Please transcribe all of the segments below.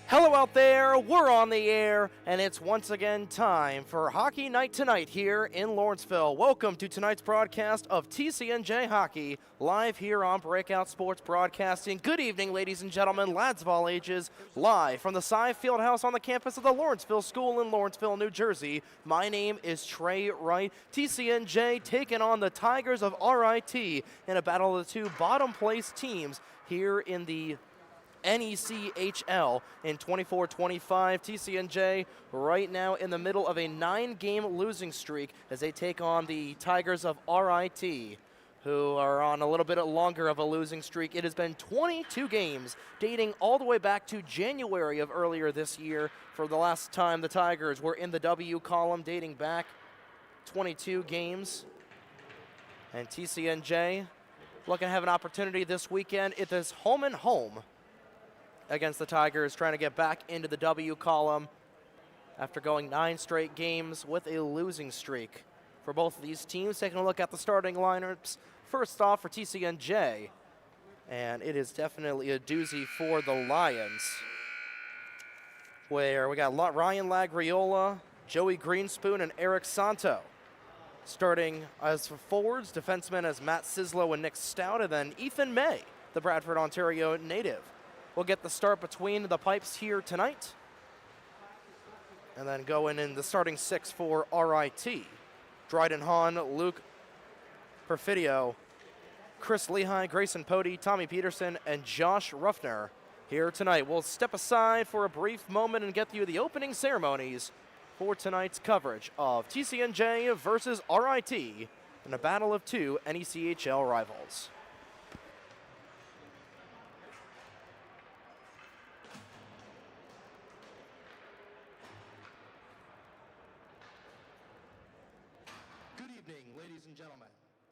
Hello out there, we're on the air, and it's once again time for Hockey Night Tonight here in Lawrenceville. Welcome to tonight's broadcast of TCNJ Hockey, live here on Breakout Sports Broadcasting. Good evening, ladies and gentlemen, lads of all ages, live from the TSAI Field House on the campus of the Lawrenceville School in Lawrenceville, New Jersey. My name is Trey Wright. TCNJ taking on the Tigers of RIT in a battle of the two bottom-place teams here in the NECHL in 24-25. TCNJ right now in the middle of a 9-game losing streak as they take on the Tigers of RIT, who are on a little bit longer of a losing streak. It has been 22 games dating all the way back to January of earlier this year for the last time the Tigers were in the W column, dating back 22 games. And TCNJ looking to have an opportunity this weekend. It is home and home against the Tigers, trying to get back into the W column after going 9 straight games with a losing streak for both of these teams. Taking a look at the starting lineups. First off for TCNJ, and it is definitely a doozy for the Lions, where we got Ryan Lagriola, Joey Greenspoon, and Eric Santo. Starting as for forwards, defensemen as Matt Sislo and Nick Stout, and then Ethan May, the Bradford, Ontario native, will get the start between the pipes here tonight. And then going in the starting 6 for RIT. Dryden Hahn, Luke Perfidio, Chris Lehigh, Grayson Pody, Tommy Peterson, and Josh Ruffner here tonight. We'll step aside for a brief moment and get you the opening ceremonies for tonight's coverage of TCNJ versus RIT in a battle of two NECHL rivals.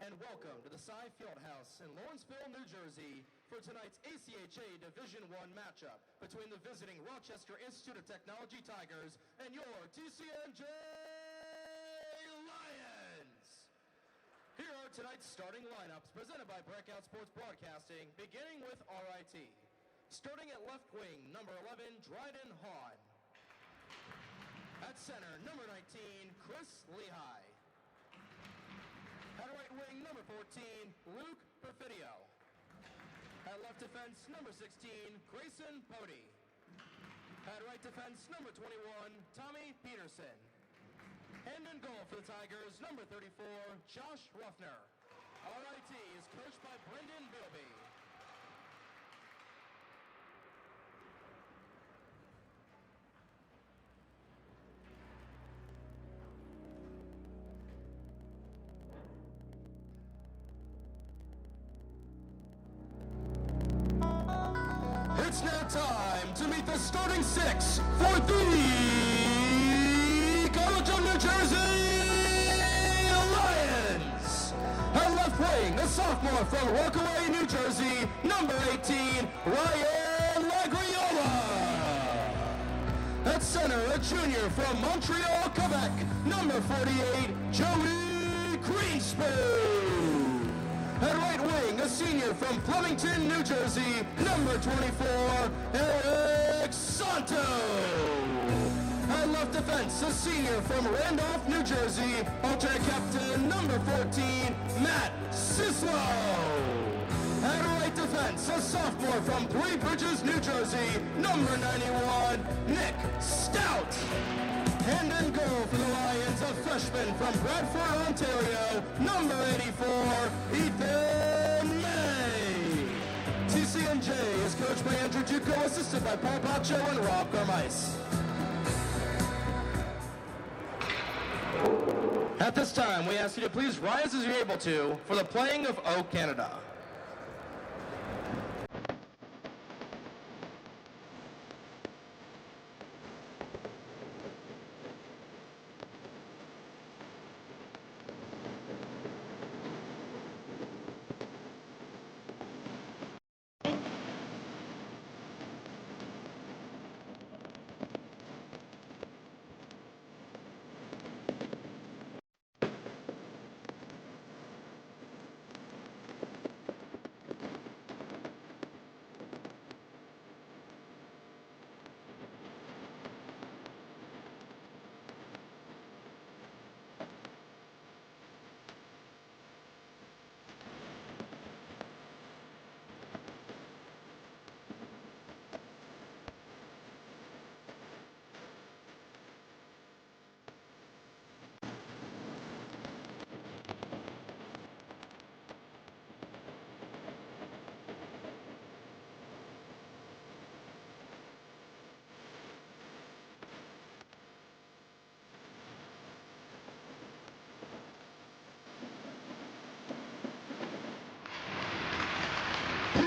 And welcome to the TSAI Field House in Lawrenceville, New Jersey for tonight's ACHA Division I matchup between the visiting Rochester Institute of Technology Tigers and your TCNJ Lions. Here are tonight's starting lineups presented by Breakout Sports Broadcasting, beginning with RIT. Starting at left wing, number 11, Dryden Hahn. At center, number 19, Chris Lehigh. At right wing, number 14, Luke Perfidio. At left defense, number 16, Grayson Pody. At right defense, number 21, Tommy Peterson. And in goal for the Tigers, number 34, Josh Ruffner. RIT is coached by Brendan Bilby. It's now time to meet the starting 6 for the College of New Jersey Lions. At left wing, a sophomore from Rockaway, New Jersey, number 18, Ryan Lagriola. At center, a junior from Montreal, Quebec, number 48, Joey Greenspoon. At right wing, a senior from Flemington, New Jersey, number 24, Eric Santo. At left defense, a senior from Randolph, New Jersey, alternate captain, number 14, Matt Sislo. At right defense, a sophomore from Three Bridges, New Jersey, number 91, Nick Stout. And in goal for the Lions, a freshman from Bradford, Ontario, number 84, Ethan May. TCNJ is coached by Andrew Duco, assisted by Paul Pacho and Rob Garmice. At this time, we ask you to please rise as you're able to for the playing of O Canada.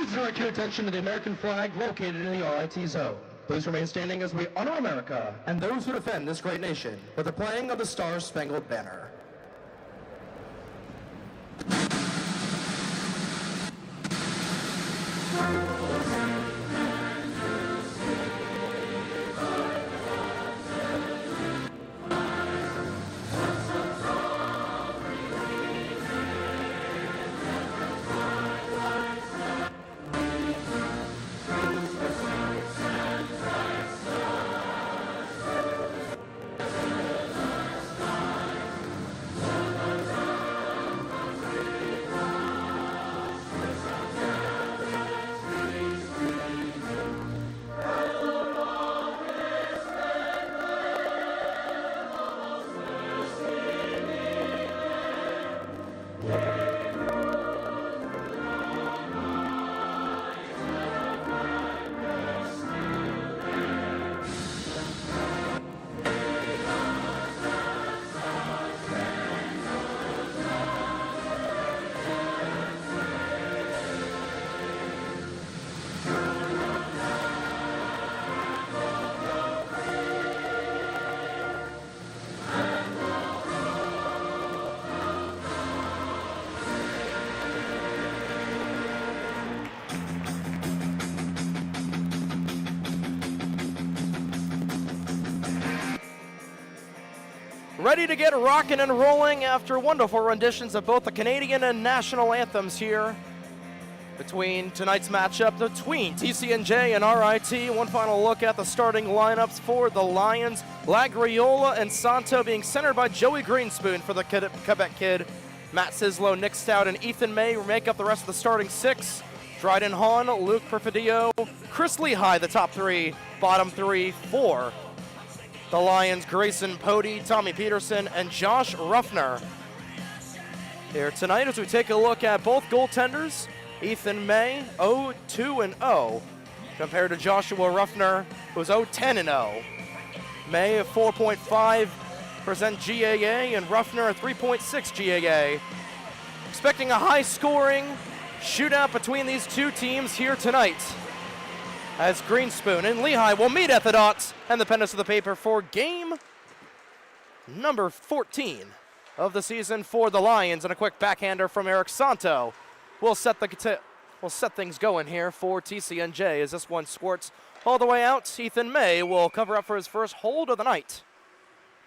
Please direct your attention to the American flag located in the RIT zone. Please remain standing as we honor America and those who defend this great nation with the playing of the Star-Spangled Banner. Ready to get rocking and rolling after wonderful renditions of both the Canadian and national anthems here between tonight's matchup between TCNJ and RIT. One final look at the starting lineups for the Lions. Lagriola and Santo being centered by Joey Greenspoon for the Quebec Kid. Matt Sislo, Nick Stout, and Ethan May make up the rest of the starting six. Dryden Hahn, Luke Perfidio, Chris Lehigh, the top three, bottom three for the Lions, Grayson Pody, Tommy Peterson, and Josh Ruffner. Here tonight as we take a look at both goaltenders, Ethan May, 0-2-0, compared to Joshua Ruffner, who's 0-10-0. May, a 4.5% GAA, and Ruffner, a 3.6 GAA. Expecting a high-scoring shootout between these two teams here tonight, as Greenspoon and Lehigh will meet at the dots and the pen is to the paper for game number 14 of the season for the Lions. And a quick backhander from Eric Santo will set things going here for TCNJ as this one squirts all the way out. Ethan May will cover up for his first hold of the night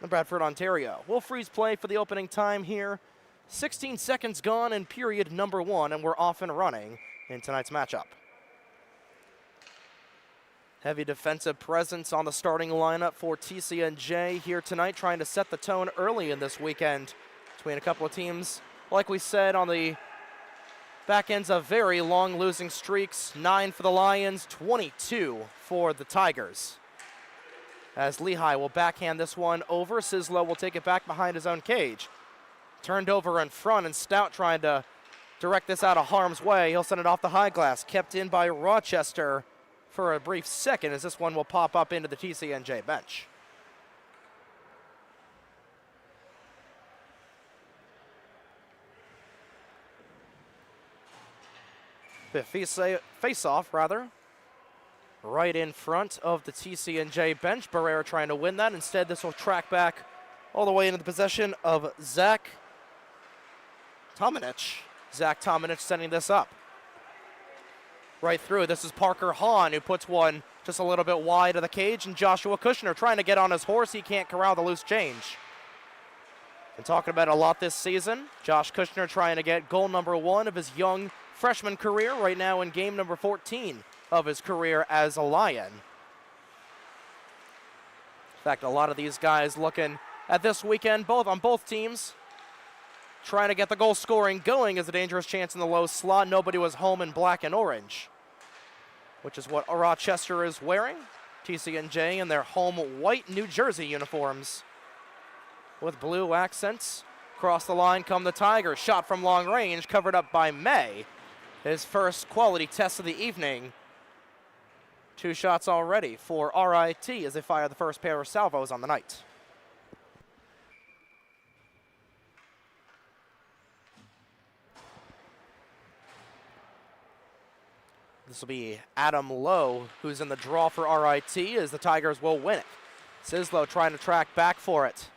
in Bradford, Ontario. We'll freeze play for the opening time here. 16 seconds gone in period number one, and we're off and running in tonight's matchup. Heavy defensive presence on the starting lineup for TCNJ here tonight, trying to set the tone early in this weekend between a couple of teams. Like we said, on the back ends of very long losing streaks, 9 for the Lions, 22 for the Tigers. As Lehigh will backhand this one over, Sislo will take it back behind his own cage. Turned over in front, and Stout trying to direct this out of harm's way. He'll send it off the high glass, kept in by Rochester for a brief second as this one will pop up into the TCNJ bench. Face-off, right in front of the TCNJ bench. Barrera trying to win that. Instead, this will track back all the way into the possession of Zach Tominich. Zach Tominich sending this up. Right through. This is Parker Hahn, who puts one just a little bit wide of the cage, and Joshua Kushner trying to get on his horse. He can't corral the loose change. Been talking about it a lot this season. Josh Kushner trying to get goal number 1 of his young freshman career, right now in game number 14 of his career as a Lion. In fact, a lot of these guys looking at this weekend, on both teams, trying to get the goal scoring going is a dangerous chance in the low slot. Nobody was home in black and orange, which is what Rochester is wearing. TCNJ in their home white New Jersey uniforms with blue accents. Across the line come the Tigers. Shot from long range, covered up by May. His first quality test of the evening. 2 shots already for RIT as they fire the first pair of salvos on the night. This will be Adam Lowe, who's in the draw for RIT, as the Tigers will win it. Sislo trying to track back for it.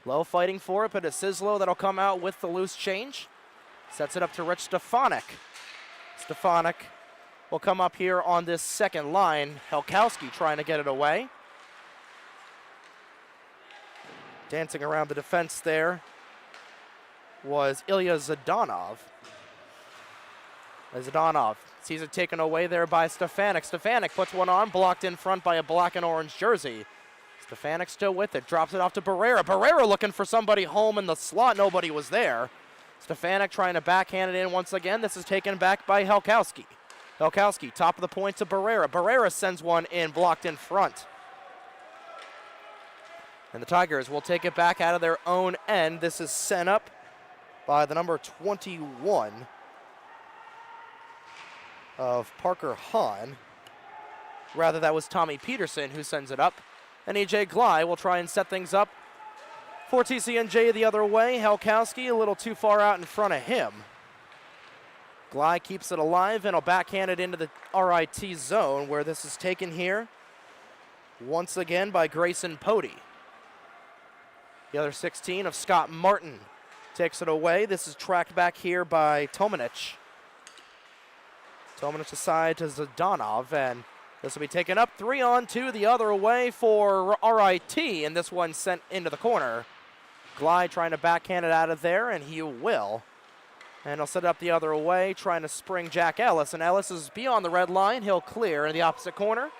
Lowe fighting for it, but it's Sislo that'll come out with the loose change. Sets it up to Rich Stefanik. Stefanik will come up here on this second line. Helkowski trying to get it away. Dancing around the defense there was Ilya Zdanov. Zdanov sees it taken away there by Stefanik. Stefanik puts one on, blocked in front by a black and orange jersey. Stefanik still with it, drops it off to Barrera. Barrera looking for somebody home in the slot, nobody was there. Stefanik trying to backhand it in once again. This is taken back by Helkowski. Helkowski, top of the point to Barrera. Barrera sends one in, blocked in front. And the Tigers will take it back out of their own end. This is sent up by the number 21 of Parker Hahn. Rather, that was Tommy Peterson who sends it up. And AJ Gley will try and set things up for TCNJ the other way. Helkowski a little too far out in front of him. Gley keeps it alive and will backhand it into the RIT zone, where this is taken here once again by Grayson Pody. The other 16 of Scott Martin takes it away. This is tracked back here by Tomanich. Tomanich aside to Zdanov, and this will be taken up 3-on-2 the other way for RIT, and this one sent into the corner. Gley trying to backhand it out of there, and he will. And he'll set it up the other way, trying to spring Jack Ellis, and Ellis is beyond the red line. He'll clear in the opposite corner.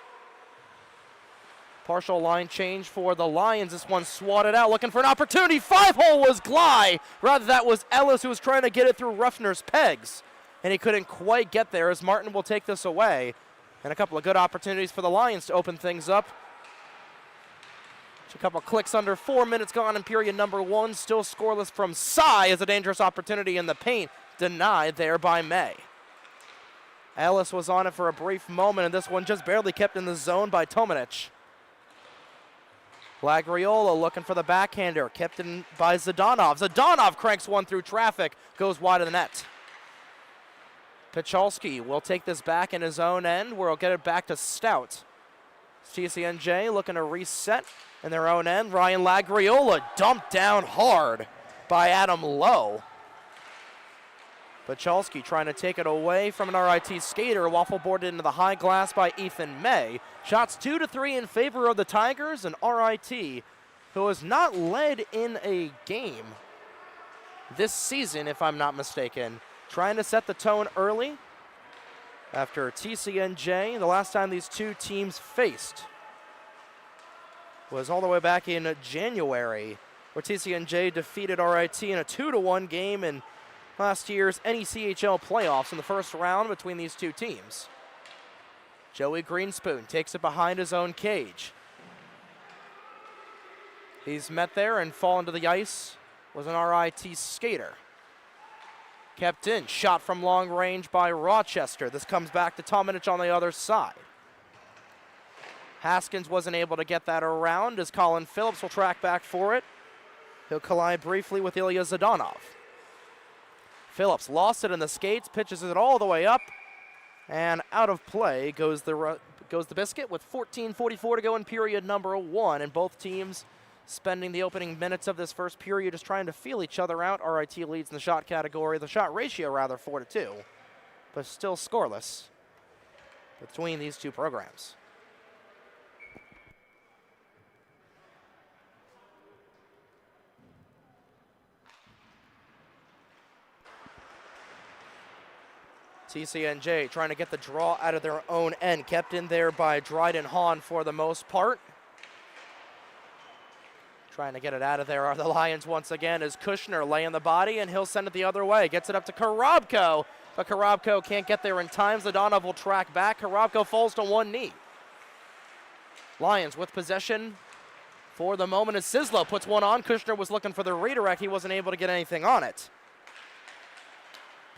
Partial line change for the Lions. This one swatted out, looking for an opportunity. 5-hole was Gley. Rather, that was Ellis who was trying to get it through Ruffner's pegs, and he couldn't quite get there, as Martin will take this away. And a couple of good opportunities for the Lions to open things up. Just a couple of clicks under 4 minutes gone in period number one. Still scoreless from Cy, as a dangerous opportunity in the paint. Denied there by May. Ellis was on it for a brief moment, and this one just barely kept in the zone by Tomanich. Lagriola looking for the backhander, kept in by Zdanov. Zdanov cranks one through traffic, goes wide of the net. Pichalski will take this back in his own end, where he'll get it back to Stout. TCNJ looking to reset in their own end. Ryan Lagriola dumped down hard by Adam Lowe. Pichalski trying to take it away from an RIT skater, waffle boarded into the high glass by Ethan May. Shots 2-3 in favor of the Tigers, and RIT, who has not led in a game this season, if I'm not mistaken, trying to set the tone early after TCNJ. The last time these two teams faced was all the way back in January, where TCNJ defeated RIT in a 2-1 game in last year's NECHL playoffs in the first round between these two teams. Joey Greenspoon takes it behind his own cage. He's met there and fallen to the ice was an RIT skater. Kept in, shot from long range by Rochester. This comes back to Tomanich on the other side. Haskins wasn't able to get that around, as Colin Phillips will track back for it. He'll collide briefly with Ilya Zdanov. Phillips lost it in the skates, pitches it all the way up, and out of play goes the biscuit with 14:44 to go in period number one, and both teams spending the opening minutes of this first period just trying to feel each other out. RIT leads in the shot category, the shot ratio rather, 4-2, but still scoreless between these two programs. TCNJ trying to get the draw out of their own end, kept in there by Dryden Hahn for the most part. Trying to get it out of there are the Lions once again, as Kushner laying the body, and he'll send it the other way. Gets it up to Karabko, but Karabko can't get there in time. Zdanov will track back. Karabko falls to one knee. Lions with possession for the moment as Sislo puts one on. Kushner was looking for the redirect. He wasn't able to get anything on it.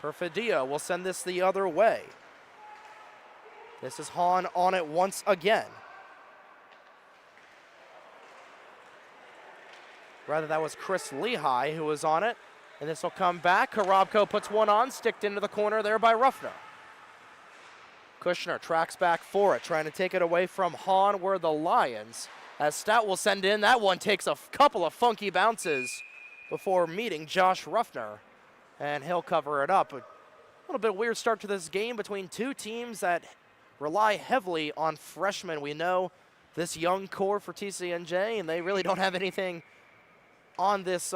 Perfidio will send this the other way. This is Hahn on it once again. Rather, that was Chris Lehigh who was on it. And this will come back. Karabko puts one on, sticked into the corner there by Ruffner. Kushner tracks back for it, trying to take it away from Hahn, where the Lions, as Stout will send in. That one takes a couple of funky bounces before meeting Josh Ruffner, and he'll cover it up. A little bit weird start to this game between two teams that rely heavily on freshmen. We know this young core for TCNJ, and they really don't have anything on this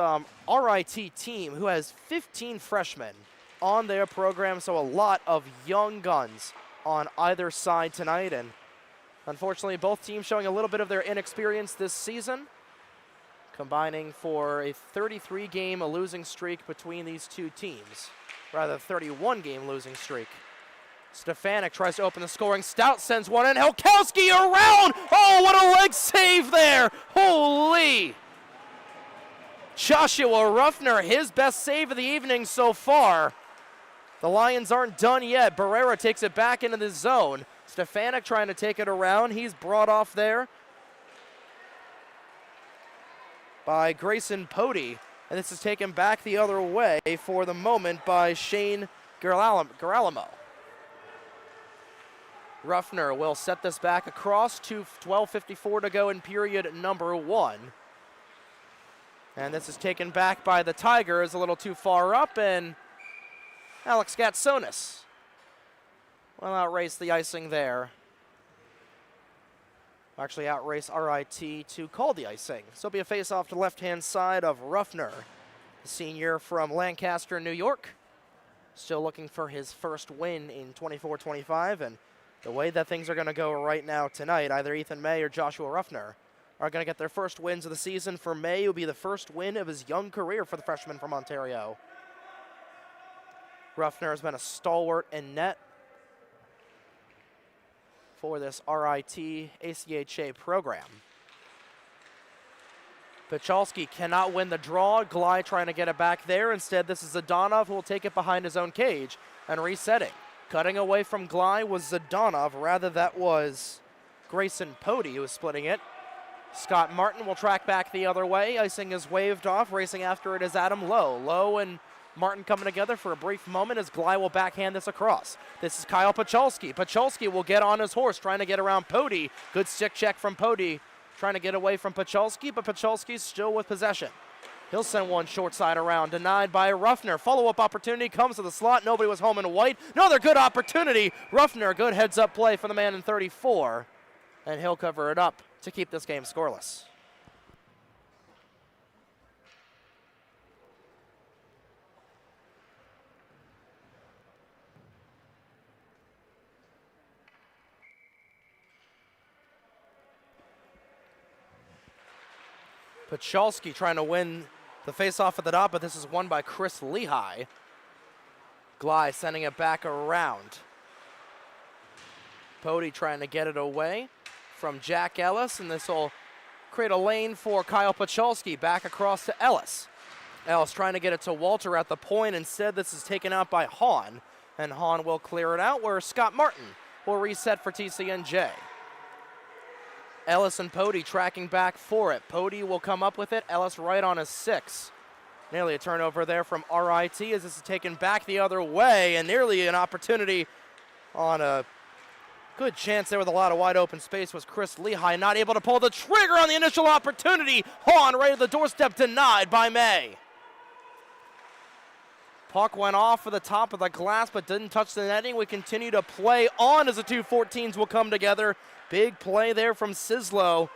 RIT team, who has 15 freshmen on their program, so a lot of young guns on either side tonight. And unfortunately, both teams showing a little bit of their inexperience this season, combining for a 33-game losing streak between these two teams, rather 31-game losing streak. Stefanik tries to open the scoring. Stout sends one in. Helkowski around. Oh, what a leg save there. Holy. Joshua Ruffner, his best save of the evening so far. The Lions aren't done yet. Barrera takes it back into the zone. Stefanik trying to take it around. He's brought off there by Grayson Pody. And this is taken back the other way for the moment by Shane Girolamo. Ruffner will set this back across to 12:54 to go in period number 1. And this is taken back by the Tigers a little too far up, and Alex Gatsonis will outrace the icing there. Actually outrace RIT to call the icing. So it'll be a face-off to the left-hand side of Ruffner, the senior from Lancaster, New York. Still looking for his first win in 24-25, and the way that things are going to go right now tonight, either Ethan May or Joshua Ruffner are going to get their first wins of the season. For May, it will be the first win of his young career for the freshman from Ontario. Ruffner has been a stalwart in net for this RIT ACHA program. Pachalski cannot win the draw. Glei trying to get it back there. Instead, this is Zdanov, who will take it behind his own cage and resetting. Cutting away from Glei was Zdanov. Rather, that was Grayson Pody who was splitting it. Scott Martin will track back the other way. Icing is waved off. Racing after it is Adam Lowe. Lowe and Martin coming together for a brief moment as Glei will backhand this across. This is Kyle Pachalski. Pachalski will get on his horse, trying to get around Pody. Good stick check from Pody, trying to get away from Pachalski, but Pachalski's still with possession. He'll send one short side around, denied by Ruffner. Follow-up opportunity comes to the slot. Nobody was home in white. Another good opportunity. Ruffner, good heads-up play for the man in 34, and he'll cover it up to keep this game scoreless. Pachalski trying to win the face-off at the top, but this is won by Chris Lehigh. Glei sending it back around. Pody trying to get it away from Jack Ellis, and this will create a lane for Kyle Pachalski back across to Ellis. Ellis trying to get it to Walter at the point. Instead, this is taken out by Hahn, and Hahn will clear it out, where Scott Martin will reset for TCNJ. Ellis and Pody tracking back for it. Pody will come up with it. Ellis right on his 6. Nearly a turnover there from RIT as this is taken back the other way, and nearly an opportunity on a good chance there with a lot of wide open space was Chris Lehigh, not able to pull the trigger on the initial opportunity. Hahn right at the doorstep, denied by May. Puck went off for the top of the glass but didn't touch the netting. We continue to play on as the two 14s will come together. Big play there from Sislo,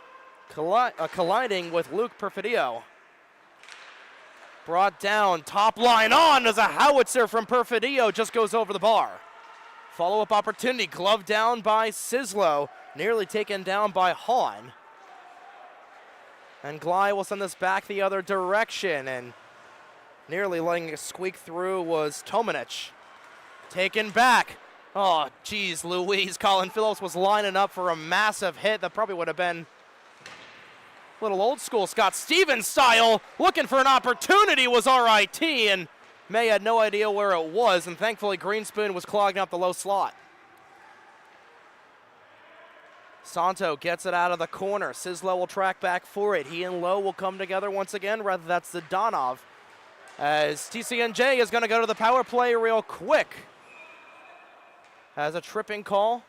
colliding with Luke Perfidio. Brought down, top line on as a howitzer from Perfidio just goes over the bar. Follow-up opportunity, gloved down by Sislo, nearly taken down by Hahn. And Glei will send this back the other direction, and nearly letting it squeak through was Tomanich. Taken back. Oh, geez, Louise. Colin Phillips was lining up for a massive hit that probably would have been a little old school Scott Stevens style. Looking for an opportunity was RIT, and May had no idea where it was, and thankfully Greenspoon was clogging up the low slot. Santo gets it out of the corner. Sislo will track back for it. He and Lowe will come together once again. Rather, that's Zdanov, as TCNJ is going to go to the power play real quick, as a tripping call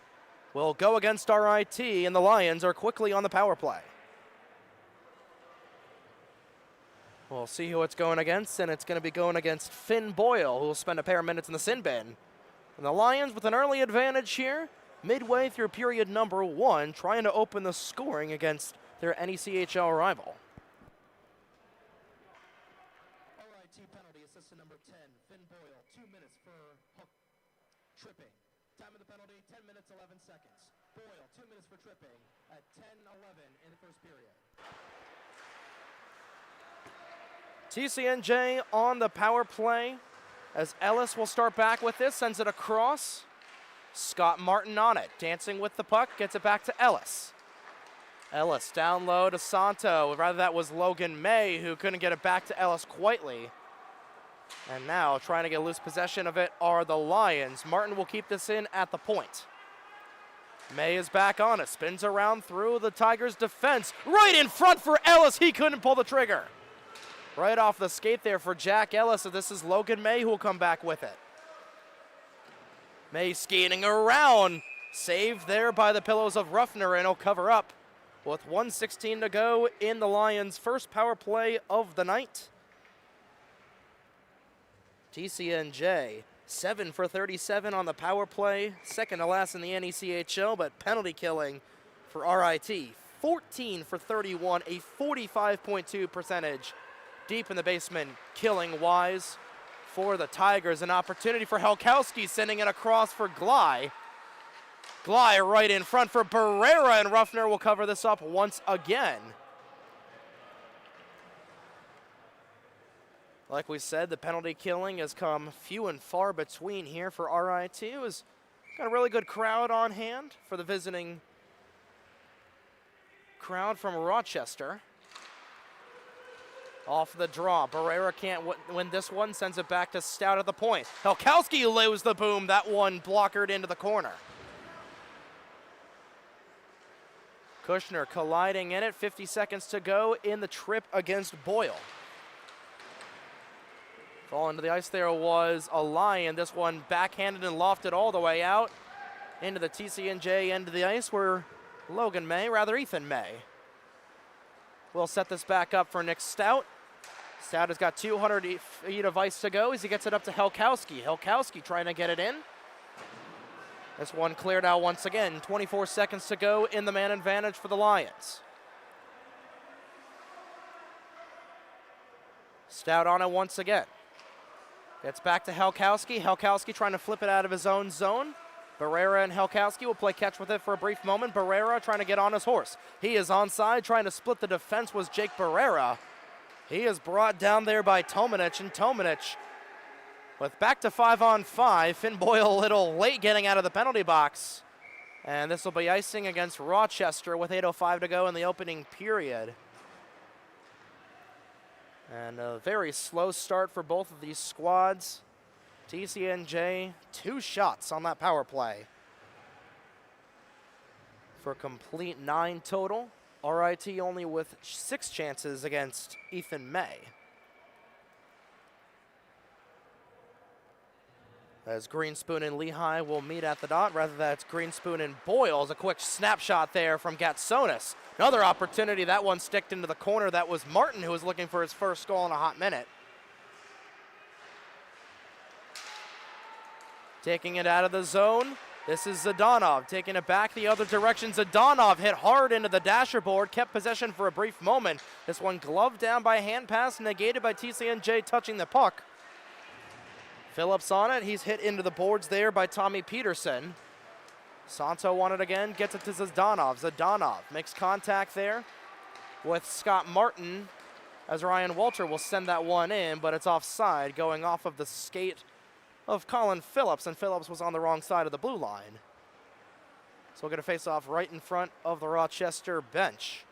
will go against RIT, and the Lions are quickly on the power play. We'll see who it's going against, and it's going to be going against Finn Boyle, who will spend a pair of minutes in the sin bin. And the Lions with an early advantage here, midway through period number 1, trying to open the scoring against their NECHL rival. RIT penalty, assistant number 10, Finn Boyle, 2 minutes for hook tripping. Time of the penalty, 10 minutes, 11 seconds. Boyle, 2 minutes for tripping at 10:11 in the first period. TCNJ on the power play as Ellis will start back with this, sends it across. Scott Martin on it, dancing with the puck, gets it back to Ellis. Ellis down low to Santo. Rather, that was Logan May who couldn't get it back to Ellis quietly. And now trying to get loose possession of it are the Lions. Martin will keep this in at the point. May is back on it, spins around through the Tigers' defense. Right in front for Ellis, he couldn't pull the trigger. Right off the skate there for Jack Ellis, so this is Logan May who will come back with it. May skating around, saved there by the pillows of Ruffner, and he'll cover up with 1:16 to go in the Lions' first power play of the night. TCNJ, 7 for 37 on the power play, second to last in the NECHL, but penalty killing for RIT, 14 for 31, a 45.2 percentage. Deep in the basement, killing-wise for the Tigers. An opportunity for Helkowski, sending it across for Gley. Gley right in front for Barrera, and Ruffner will cover this up once again. Like we said, the penalty killing has come few and far between here for RIT. It was got a really good crowd on hand for the visiting crowd from Rochester. Off the draw, Barrera can't win this one, sends it back to Stout at the point. Helkowski lows the boom, that one blockered into the corner. Kushner colliding in it, 50 seconds to go in the trip against Boyle. Falling to the ice there was a Lion. This one backhanded and lofted all the way out into the TCNJ end of the ice where Ethan May will set this back up for Nick Stout. Stout has got 200 feet of ice to go as he gets it up to Helkowski. Helkowski trying to get it in. This one cleared out once again. 24 seconds to go in the man advantage for the Lions. Stout on it once again. Gets back to Helkowski. Helkowski trying to flip it out of his own zone. Barrera and Helkowski will play catch with it for a brief moment. Barrera trying to get on his horse. He is onside, trying to split the defense was Jake Barrera. He is brought down there by Tomanich, and Tomanich with back to 5-on-5. Finn Boyle a little late getting out of the penalty box. And this will be icing against Rochester with 8:05 to go in the opening period. And a very slow start for both of these squads. TCNJ, 2 shots on that power play for a complete 9 total. RIT only with 6 chances against Ethan May. As Greenspoon and Lehigh will meet at the dot. Rather, that's Greenspoon and Boyles. A quick snapshot there from Gatsonis. Another opportunity, that one sticked into the corner. That was Martin, who was looking for his first goal in a hot minute. Taking it out of the zone. This is Zdanov taking it back the other direction. Zdanov hit hard into the dasher board, kept possession for a brief moment. This one gloved down by a hand pass, negated by TCNJ touching the puck. Phillips on it. He's hit into the boards there by Tommy Peterson. Santo on it again, gets it to Zdanov. Zdanov makes contact there with Scott Martin as Ryan Walter will send that one in, but it's offside, going off of the skate of Colin Phillips, and Phillips was on the wrong side of the blue line. So we're going to face off right in front of the Rochester bench.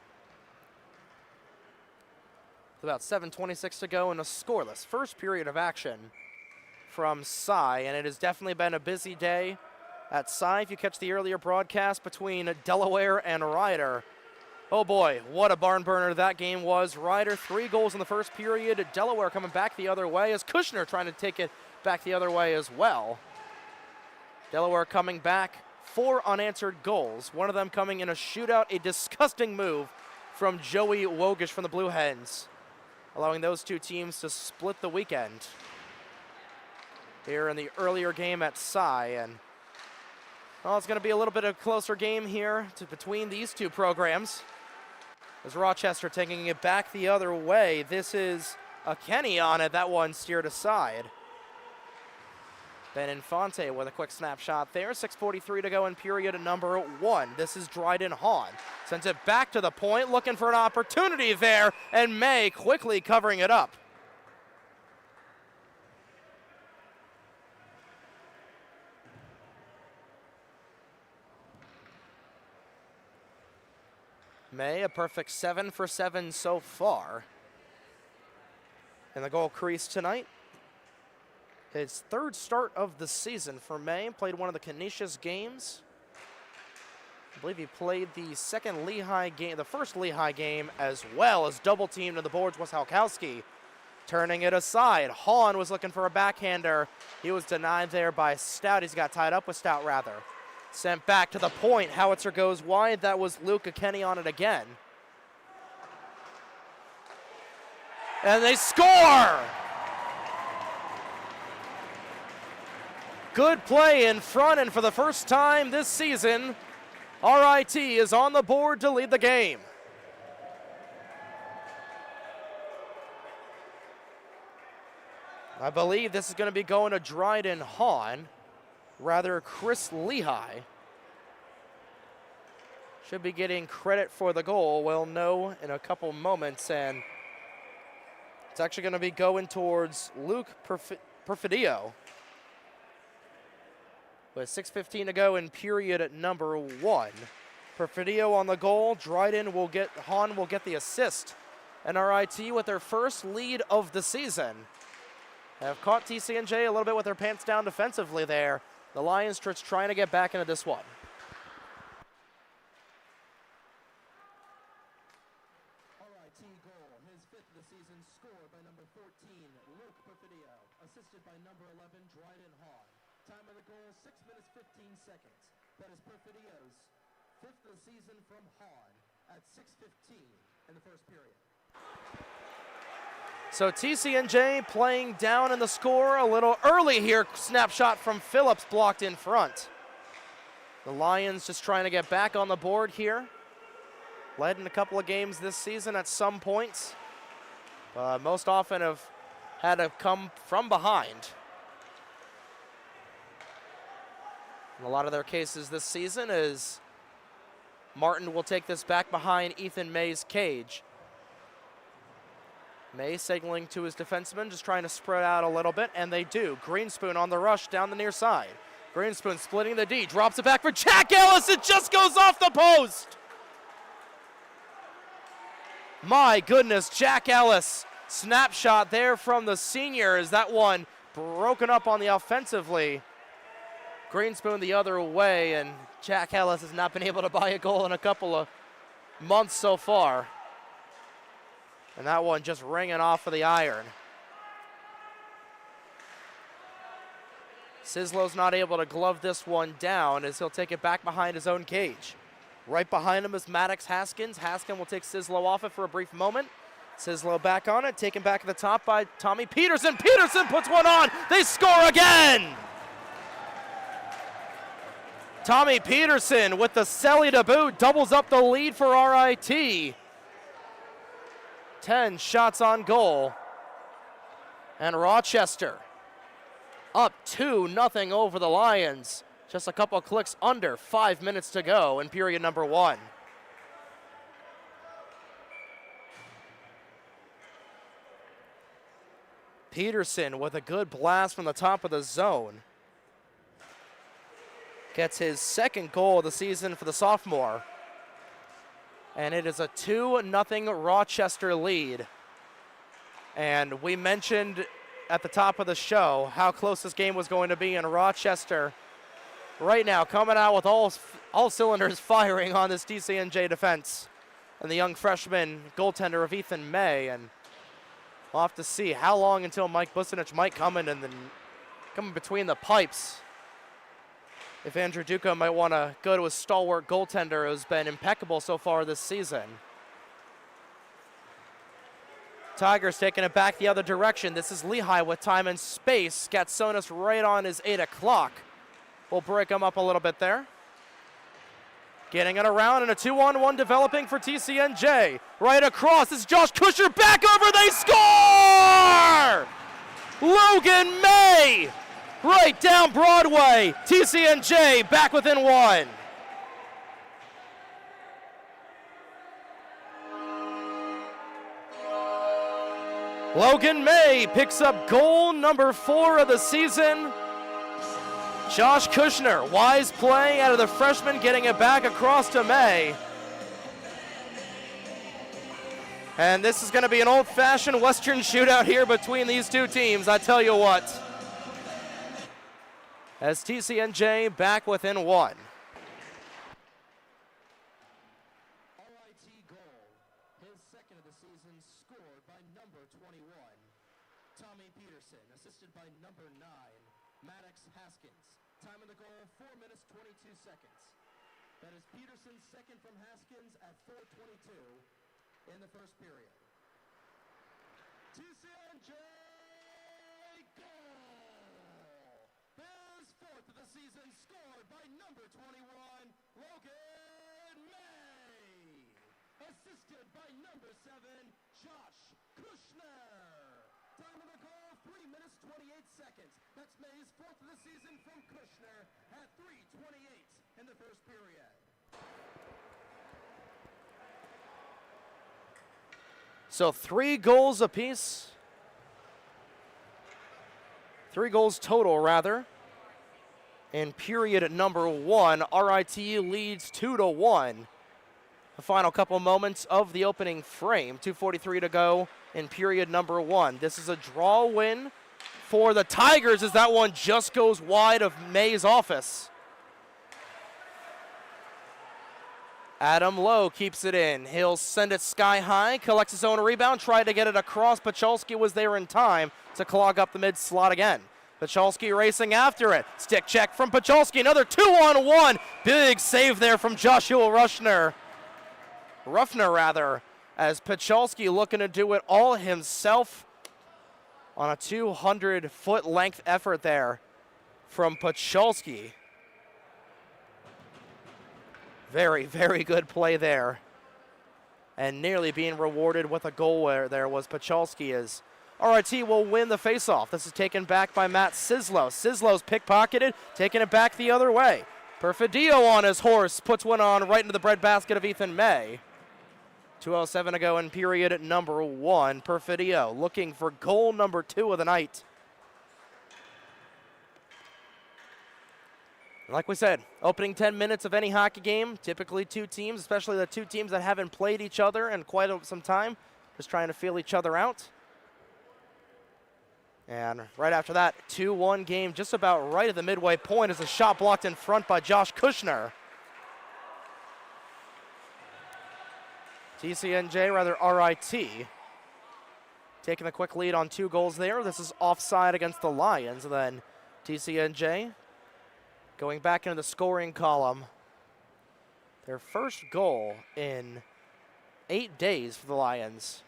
With about 7:26 to go in a scoreless first period of action from TSAI, and it has definitely been a busy day at TSAI. If you catch the earlier broadcast between Delaware and Ryder, oh boy, what a barn burner that game was. Ryder 3 goals in the first period. Delaware coming back the other way as Kushner trying to take it back the other way as well. Delaware coming back, 4 unanswered goals. One of them coming in a shootout, a disgusting move from Joey Wogish from the Blue Hens, allowing those two teams to split the weekend here in the earlier game at TSAI. And well, it's going to be a little bit of a closer game here between these two programs, as Rochester taking it back the other way. This is a Kenny on it. That one steered aside. Ben Infante with a quick snapshot there. 6:43 to go in period number 1. This is Dryden Hahn. Sends it back to the point, looking for an opportunity there, and May quickly covering it up. May, a perfect 7 for 7 so far in the goal crease tonight. His 3rd start of the season for May. Played one of the Canisius games. I believe he played the second Lehigh game, the first Lehigh game, as well as double teamed on the boards was Halkowski. Turning it aside. Hahn was looking for a backhander. He was denied there by Stout. He's got tied up with Stout, rather. Sent back to the point. Howitzer goes wide. That was Luke Kenny on it again. And they score! Good play in front, and for the first time this season, RIT is on the board to lead the game. I believe this is going to be going to Dryden Hahn, rather Chris Lehigh. Should be getting credit for the goal. We'll know in a couple moments, and it's actually going to be going towards Luke Perfidio. With 6:15 to go in period number 1. Perfidio on the goal. Hahn will get the assist. And RIT with their first lead of the season have caught TCNJ a little bit with their pants down defensively there. The Lions just trying to get back into this one. RIT goal, his 5th of the season, scored by number 14, Luke Perfidio, assisted by number 11, Dryden Hahn. Time of the goal, 6 minutes, 15 seconds. That is Perfidio's 5th of the season from Hahn at 6:15 in the first period. So TCNJ playing down in the score a little early here. Snapshot from Phillips blocked in front. The Lions just trying to get back on the board here. Led in a couple of games this season at some points. Most often have had to come from behind. In a lot of their cases this season is Martin will take this back behind Ethan May's cage. May signaling to his defenseman, just trying to spread out a little bit, and they do. Greenspoon on the rush down the near side. Greenspoon splitting the D, drops it back for Jack Ellis. It just goes off the post. My goodness, Jack Ellis. Snapshot there from the senior. Is that one broken up on the offensively? Greenspoon the other way, and Jack Ellis has not been able to buy a goal in a couple of months so far. And that one just ringing off of the iron. Sislow's not able to glove this one down as he'll take it back behind his own cage. Right behind him is Maddox Haskins. Haskins will take Sislow off it for a brief moment. Sislow back on it, taken back at the top by Tommy Peterson. Peterson puts one on. They score again. Tommy Peterson with the Selly debut doubles up the lead for RIT. 10 shots on goal. And Rochester up 2-0 over the Lions. Just a couple clicks under 5 minutes to go in period number 1. Peterson with a good blast from the top of the zone. Gets his 2nd goal of the season for the sophomore. And it is a 2-0 Rochester lead. And we mentioned at the top of the show how close this game was going to be, in Rochester right now coming out with all cylinders firing on this TCNJ defense. And the young freshman goaltender of Ethan May. And we'll have to see how long until Mike Bucinich might come in and then come in between the pipes if Andrew Duca might want to go to a stalwart goaltender who's been impeccable so far this season. Tigers taking it back the other direction. This is Lehigh with time and space. Gatsonis right on his 8 o'clock. We'll break him up a little bit there. Getting it around, and a 2-on-1 developing for TCNJ. Right across, this is Josh Kushner back over, they score! Logan May, right down Broadway. TCNJ back within 1. Logan May picks up goal number 4 of the season. Josh Kushner, wise play out of the freshman, getting it back across to May. And this is going to be an old-fashioned Western shootout here between these two teams, I tell you what. As TCNJ back within 1. RIT goal, his second of the season, scored by number 21, Tommy Peterson, assisted by number 9, Maddox Haskins. Time of the goal, 4 minutes, 22 seconds. That is Peterson's second from Haskins at 4:22 in the first period. TCNJ goal! His 4th of the season, scored by number 21, Logan May. Assisted by number 7, Josh Kushner. Time of the goal, 3 minutes, 28 seconds. That's May's 4th of the season from Kushner at 3:28 in the first period. So 3 goals apiece. 3 goals total, rather. In period number 1, RIT leads 2-1. The final couple moments of the opening frame. 2:43 to go in period number 1. This is a draw win for the Tigers as that one just goes wide of May's office. Adam Lowe keeps it in. He'll send it sky high, collects his own rebound, tried to get it across. Pachalski was there in time to clog up the mid slot again. Pachalski racing after it. Stick check from Pachalski, another 2-on-1. Big save there from Joshua Ruffner, as Pachalski looking to do it all himself on a 200-foot length effort there from Pachalski. Very, very good play there. And nearly being rewarded with a goal where there was Pachalski as RIT will win the faceoff. This is taken back by Matt Sislow. Sislow's pickpocketed, taking it back the other way. Perfidio on his horse, puts one on right into the breadbasket of Ethan May. 2:07 to go in period number 1. Perfidio looking for goal number 2 of the night. Like we said, opening 10 minutes of any hockey game, typically 2 teams, especially the 2 teams that haven't played each other in quite some time, just trying to feel each other out. And right after that, 2-1 game just about right at the midway point as a shot blocked in front by Josh Kushner. TCNJ, rather RIT, taking a quick lead on 2 goals there. This is offside against the Lions. And then TCNJ going back into the scoring column. Their first goal in 8 days for the Lions.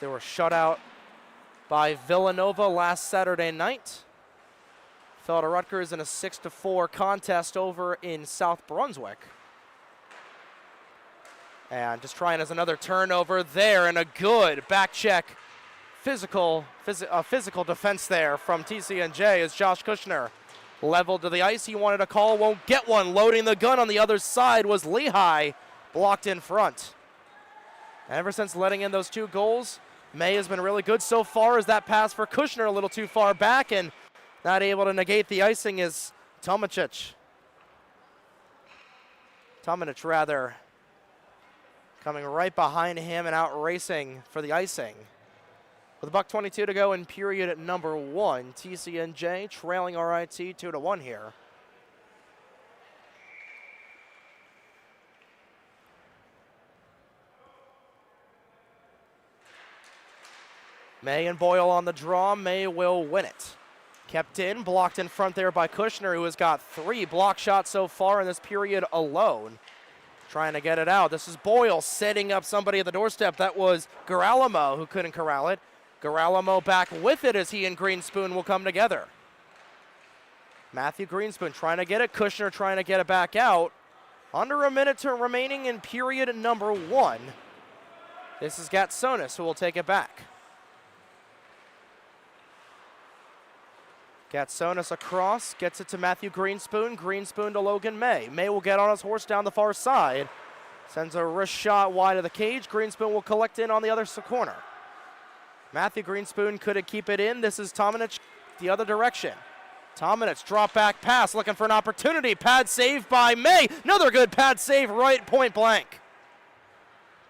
They were shut out by Villanova last Saturday night. Fell to Rutgers in a 6-4 contest over in South Brunswick. And just trying as another turnover there, and a good back check. Physical defense there from TCNJ as Josh Kushner leveled to the ice. He wanted a call, won't get one. Loading the gun on the other side was Lehigh, blocked in front. And ever since letting in those 2 goals, May has been really good so far as that pass for Kushner a little too far back, and not able to negate the icing is Tomanic, coming right behind him and out racing for the icing. With $1:22 to go in period number 1, TCNJ trailing RIT 2-1 here. May and Boyle on the draw. May will win it. Kept in, blocked in front there by Kushner, who has got 3 block shots so far in this period alone. Trying to get it out. This is Boyle setting up somebody at the doorstep. That was Garalamo who couldn't corral it. Garalamo back with it as he and Greenspoon will come together. Matthew Greenspoon trying to get it. Kushner trying to get it back out. Under a minute remaining in period number 1. This is Gatsonis who will take it back. Gatsonis across, gets it to Matthew Greenspoon. Greenspoon to Logan May. May will get on his horse down the far side. Sends a wrist shot wide of the cage. Greenspoon will collect in on the other corner. Matthew Greenspoon couldn't keep it in. This is Tomanic the other direction. Tomanic drop back pass, looking for an opportunity. Pad save by May. Another good pad save right point blank.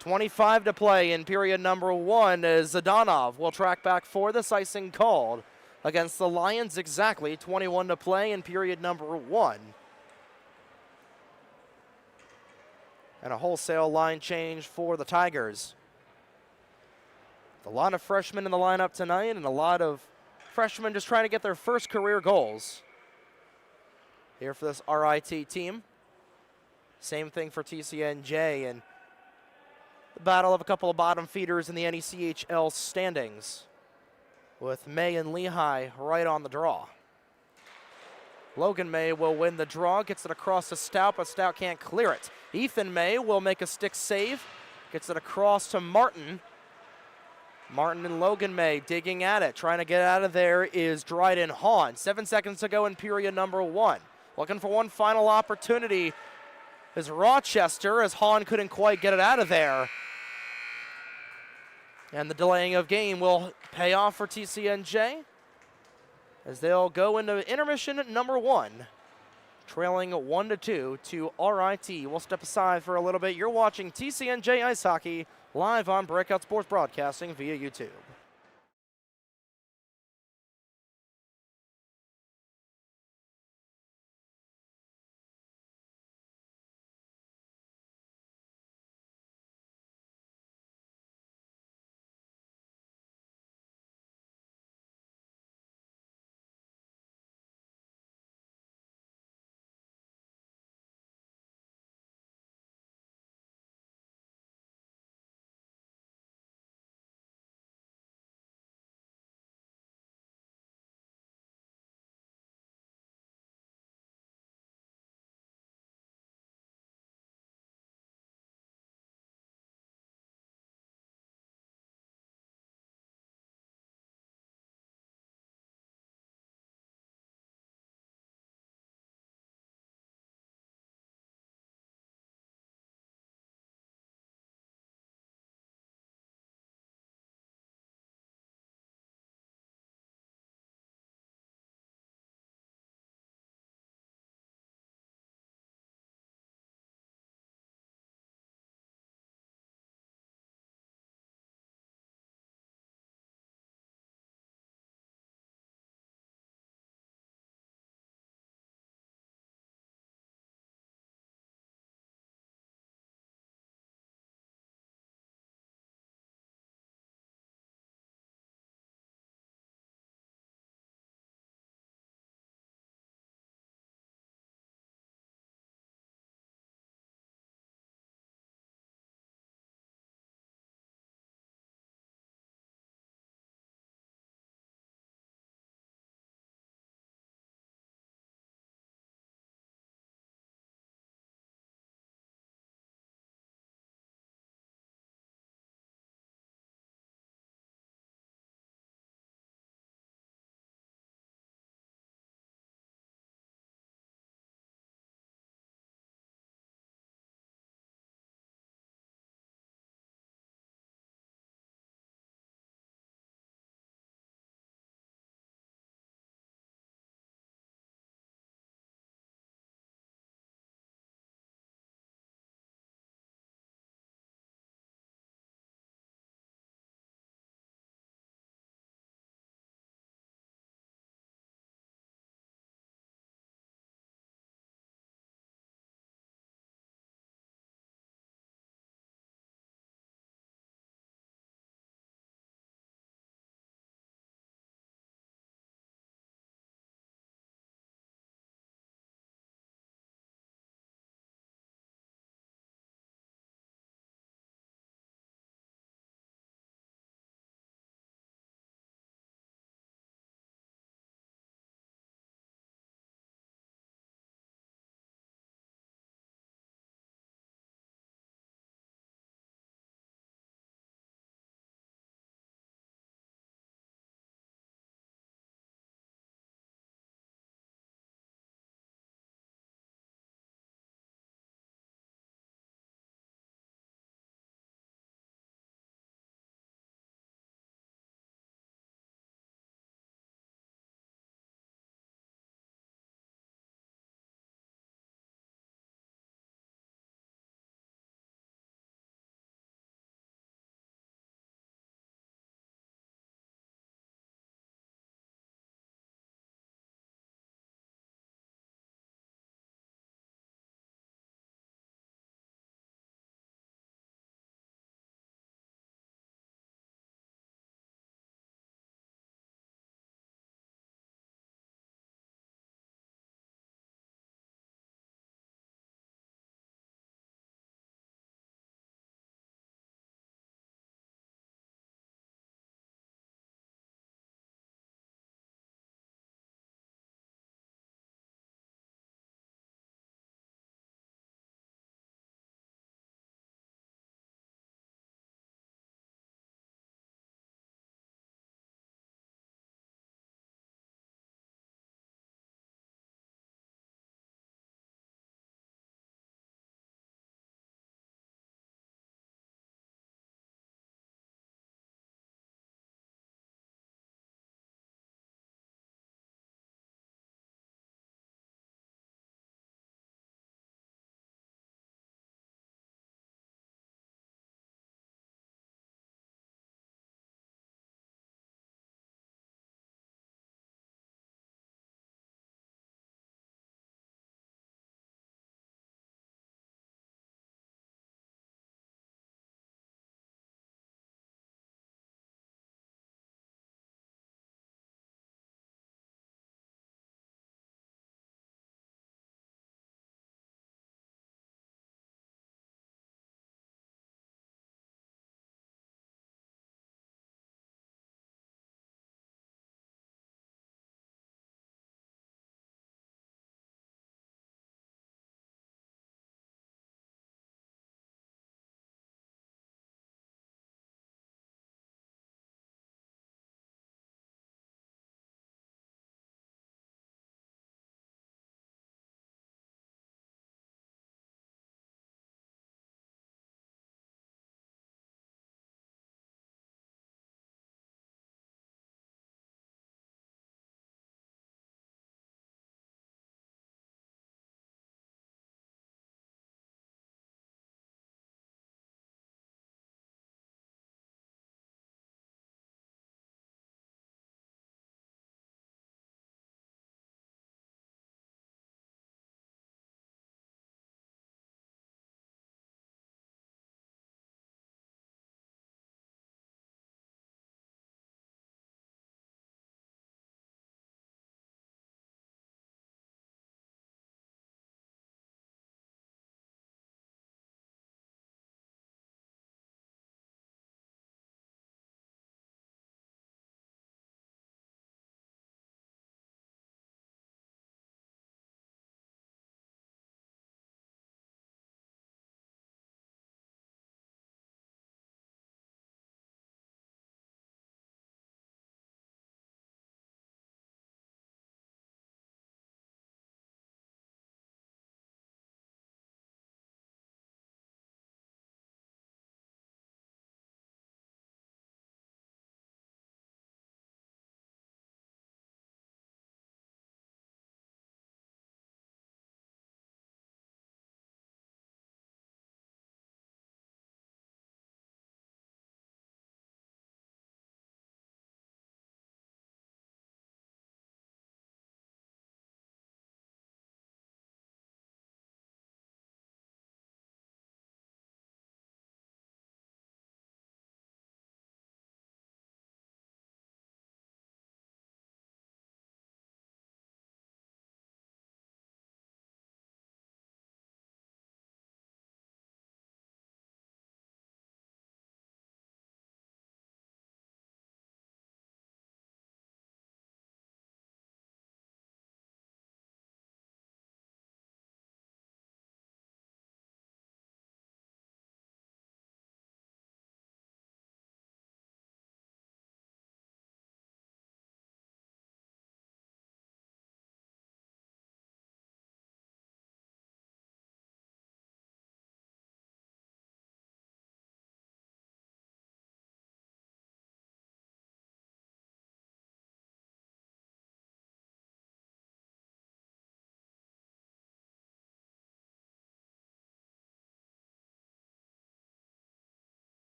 25 to play in period number 1 as Zdanov will track back for this icing called against the Lions. Exactly 21 to play in period number 1. And a wholesale line change for the Tigers. A lot of freshmen in the lineup tonight and a lot of freshmen just trying to get their first career goals here for this RIT team. Same thing for TCNJ and the battle of a couple of bottom feeders in the NECHL standings, with May and Lehigh right on the draw. Logan May will win the draw, gets it across to Stout, but Stout can't clear it. Ethan May will make a stick save, gets it across to Martin. Martin and Logan May digging at it, trying to get out of there is Dryden Hahn. 7 seconds to go in period number 1. Looking for one final opportunity is Rochester, as Hahn couldn't quite get it out of there. And the delaying of game will pay off for TCNJ as they'll go into intermission number 1, trailing 1-2 to RIT. We'll step aside for a little bit. You're watching TCNJ Ice Hockey live on Breakout Sports Broadcasting via YouTube.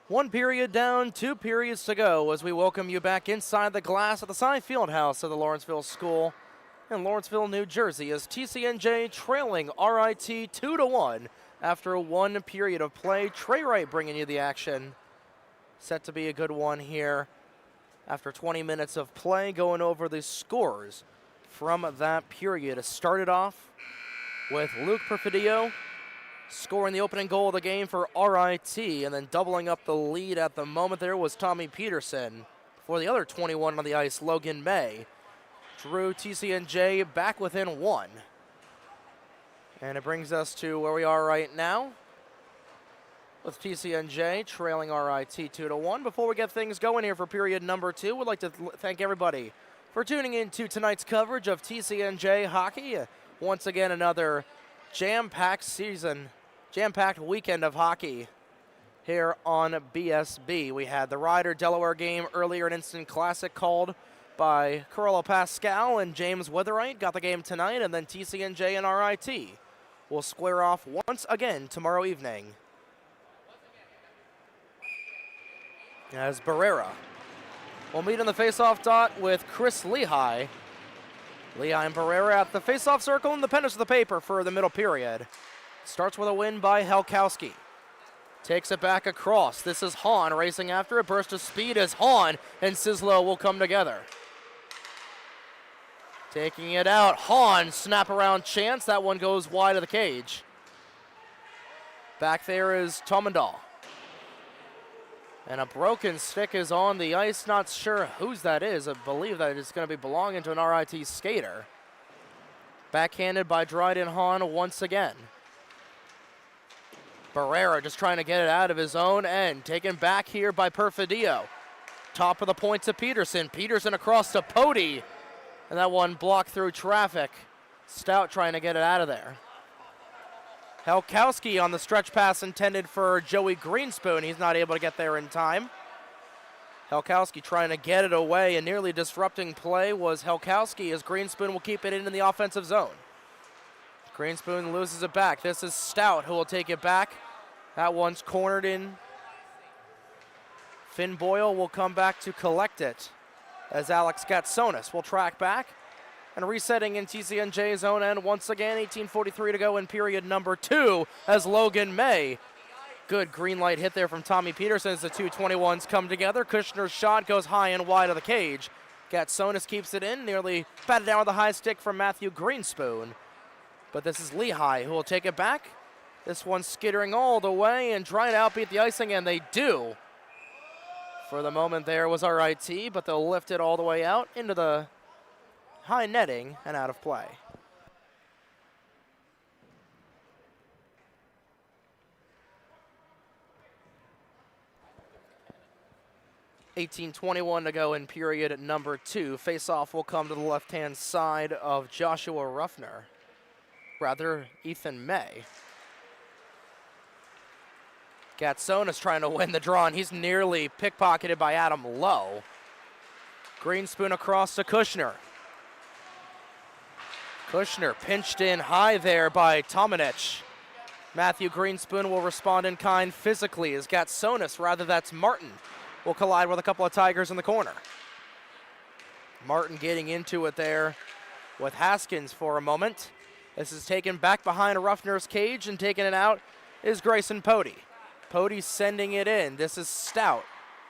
1 period down, 2 periods to go as we welcome you back inside the glass at the TSAI Field House of the Lawrenceville School in Lawrenceville, New Jersey, as TCNJ trailing RIT 2-1 after 1 period of play. Trey Wright bringing you the action. Set to be a good one here after 20 minutes of play, going over the scores from that period. It started off with Luke Perfidio scoring the opening goal of the game for RIT, and then doubling up the lead at the moment there was Tommy Peterson. For the other 21 on the ice, Logan May drew TCNJ back within 1. And it brings us to where we are right now with TCNJ trailing RIT 2-1. Before we get things going here for period number 2, we'd like to thank everybody for tuning in to tonight's coverage of TCNJ hockey. Once again, another jam-packed season, jam-packed weekend of hockey here on BSB. We had the Ryder Delaware game earlier, an instant classic called by Carlo Pascal and James Witherite. Got the game tonight, and then TCNJ and RIT will square off once again tomorrow evening. As Barrera will meet in the face-off dot with Chris Lehigh. Lehigh and Barrera at the face-off circle and the penance of the paper for the middle period. Starts with a win by Helkowski. Takes it back across. This is Hahn racing after it. Burst of speed as Hahn and Sislo will come together. Taking it out. Hahn, snap around chance. That one goes wide of the cage. Back there is Tomendahl. And a broken stick is on the ice. Not sure whose that is. I believe that it's going to be belonging to an RIT skater. Backhanded by Dryden Hahn once again. Barrera just trying to get it out of his own end. Taken back here by Perfidio. Top of the point to Peterson. Peterson across to Pody. And that one blocked through traffic. Stout trying to get it out of there. Helkowski on the stretch pass intended for Joey Greenspoon. He's not able to get there in time. Helkowski trying to get it away, and nearly disrupting play was Helkowski as Greenspoon will keep it in the offensive zone. Greenspoon loses it back. This is Stout who will take it back. That one's cornered in. Finn Boyle will come back to collect it as Alex Gatsonis will track back. And resetting in TCNJ's own end once again, 18:43 to go in period number 2 as Logan May. Good green light hit there from Tommy Peterson as the two 21s come together. Kushner's shot goes high and wide of the cage. Gatsonis keeps it in, nearly batted down with a high stick from Matthew Greenspoon. But this is Lehigh who will take it back. This one skittering all the way and trying to outbeat the icing, and they do. For the moment there was RIT, but they'll lift it all the way out into the high netting and out of play. $18:21 to go in period number 2. Face-off will come to the left-hand side of Joshua Ruffner. Rather, Ethan May. Gatsonis trying to win the draw, and he's nearly pickpocketed by Adam Lowe. Greenspoon across to Kushner. Kushner pinched in high there by Tomanich. Matthew Greenspoon will respond in kind physically as Gatsonis, rather that's Martin, will collide with a couple of Tigers in the corner. Martin getting into it there with Haskins for a moment. This is taken back behind Ruffner's cage, and taking it out is Grayson Pody. Pody sending it in. This is Stout,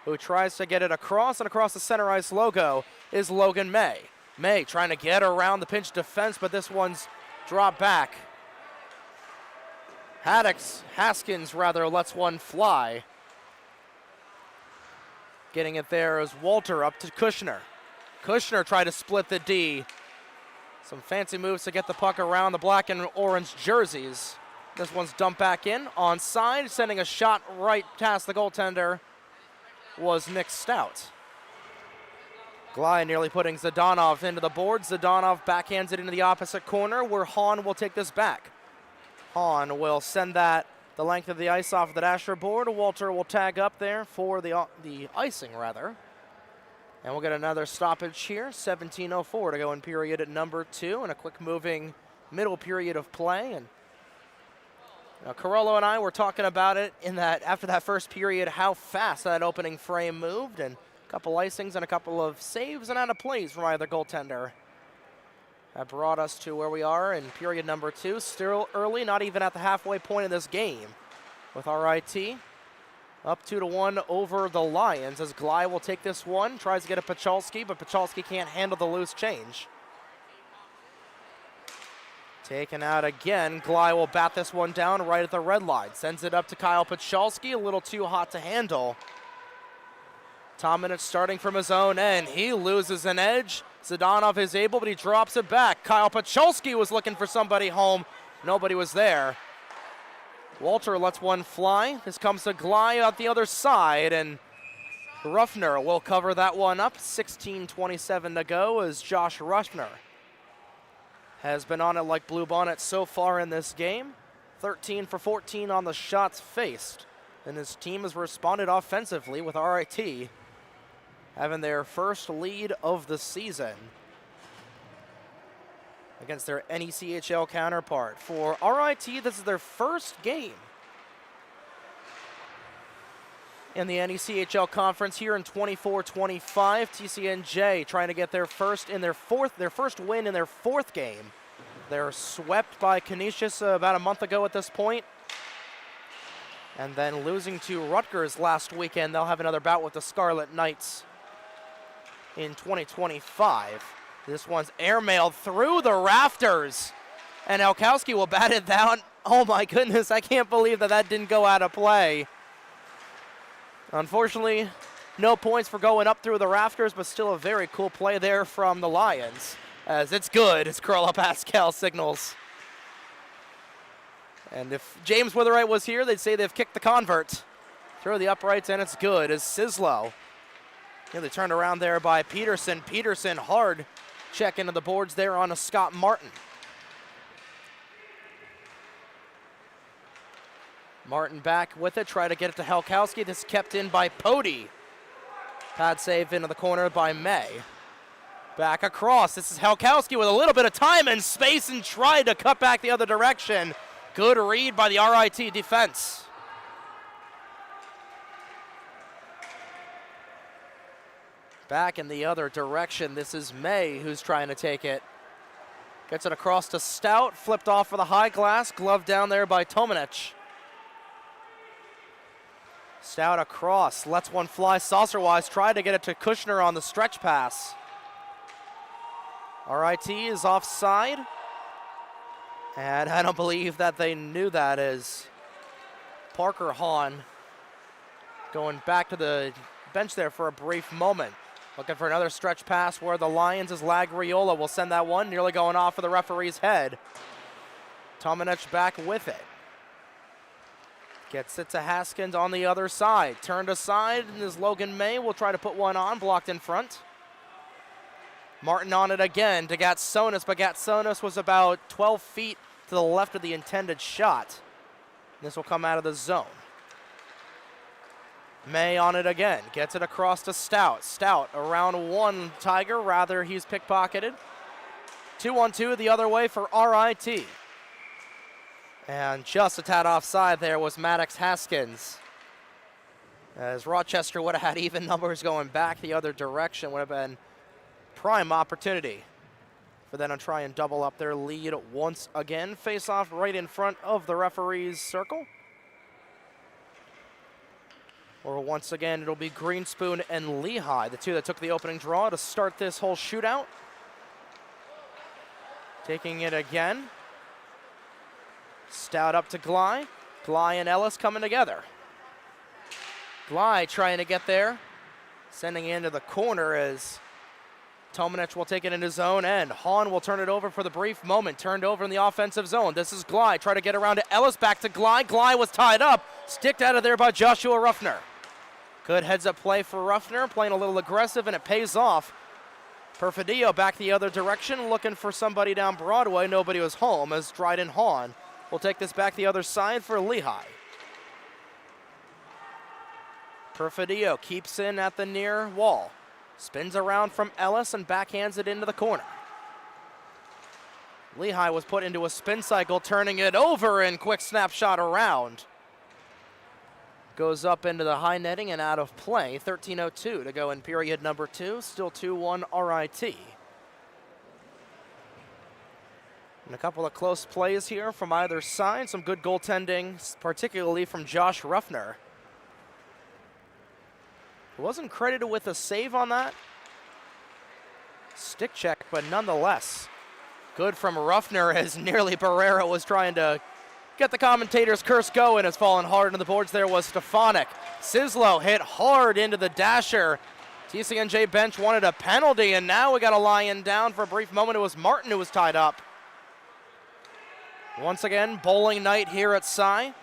who tries to get it across, and across the center ice logo is Logan May. May trying to get around the pinch defense, but this one's dropped back. Haskins lets one fly. Getting it there is Walter up to Kushner. Kushner tried to split the D. Some fancy moves to get the puck around the black and orange jerseys. This one's dumped back in, onside, sending a shot right past the goaltender was Nick Stout. Glide nearly putting Zdanov into the board. Zdanov backhands it into the opposite corner where Hahn will take this back. Hahn will send that the length of the ice off of the dasher board. Walter will tag up there for the icing, rather. And we'll get another stoppage here. 17:04 to go in period at number 2, and a quick moving middle period of play. And Now, Carollo and I were talking about it in that after that first period, how fast that opening frame moved, and a couple icings and a couple of saves and out of plays from either goaltender. That brought us to where we are in period number 2. Still early, not even at the halfway point of this game, with RIT up 2-1 over the Lions, as Glei will take this one, tries to get a Pachalski, but Pachalski can't handle the loose change. Taken out again. Glei will bat this one down right at the red line. Sends it up to Kyle Pachalski, a little too hot to handle. Tominich starting from his own end. He loses an edge. Zdanov is able, but he drops it back. Kyle Pachalski was looking for somebody home. Nobody was there. Walter lets one fly. This comes to Glei out the other side, and Ruffner will cover that one up. 16:27 to go as Josh Ruffner has been on it like Blue Bonnet so far in this game. 13 for 14 on the shots faced. And his team has responded offensively with RIT having their first lead of the season against their NECHL counterpart. For RIT, this is their first game in the NECHL conference here in 24-25. TCNJ trying to get their first win in their 4th game. They're swept by Canisius about a month ago at this point. And then losing to Rutgers last weekend, they'll have another bout with the Scarlet Knights in 2025. This one's airmailed through the rafters, and Elkowski will bat it down. Oh my goodness, I can't believe that didn't go out of play. Unfortunately, no points for going up through the rafters, but still a very cool play there from the Lions, as it's good, as Carla Pascal signals. And if James Witherite was here, they'd say they've kicked the convert through the uprights, and it's good as Sislo. They turned around there by Peterson. Peterson hard check into the boards there on a Scott Martin. Martin back with it, try to get it to Helkowski. This is kept in by Pody. Pad save into the corner by May. Back across. This is Helkowski with a little bit of time and space and tried to cut back the other direction. Good read by the RIT defense. Back in the other direction. This is May who's trying to take it. Gets it across to Stout. Flipped off for the high glass. Glove down there by Tominich. Stout across. Lets one fly saucer-wise. Tried to get it to Kushner on the stretch pass. RIT is offside. And I don't believe that they knew that, as Parker Hahn going back to the bench there for a brief moment. Looking for another stretch pass where the Lions' Lagriola will send that one, nearly going off of the referee's head. Tominich back with it. Gets it to Haskins on the other side. Turned aside, and as Logan May will try to put one on, blocked in front. Martin on it again to Gatsonis, but Gatsonis was about 12 feet to the left of the intended shot. This will come out of the zone. May on it again, gets it across to Stout. Stout around one Tiger, rather he's pickpocketed. 2-on-2 the other way for RIT. And just a tad offside there was Maddox Haskins. As Rochester would have had even numbers going back the other direction, would have been prime opportunity for them to try and double up their lead once again. Face off right in front of the referee's circle. Or once again, it'll be Greenspoon and Lehigh, the two that took the opening draw to start this whole shootout. Taking it again. Stout up to Glei. Glei and Ellis coming together. Glei trying to get there. Sending it into the corner as Tominich will take it in his own end. Hahn will turn it over for the brief moment. Turned over in the offensive zone. This is Glei. Try to get around to Ellis. Back to Glei. Glei was tied up. Sticked out of there by Joshua Ruffner. Good heads-up play for Ruffner. Playing a little aggressive, and it pays off. Perfidio back the other direction. Looking for somebody down Broadway. Nobody was home as Dryden Hahn will take this back the other side for Lehigh. Perfidio keeps in at the near wall. Spins around from Ellis and backhands it into the corner. Lehigh was put into a spin cycle, turning it over, and quick snapshot around. Goes up into the high netting and out of play. 13:02 to go in period number 2. Still 2-1 RIT. And a couple of close plays here from either side. Some good goaltending, particularly from Josh Ruffner. Wasn't credited with a save on that. Stick check, but nonetheless, good from Ruffner as nearly Barrera was trying to get the commentator's curse going. Has fallen hard into the boards. There was Stefanik. Sislo hit hard into the dasher. TCNJ bench wanted a penalty, and now we got a Lion down. For a brief moment, it was Martin who was tied up. Once again, bowling night here at SAI,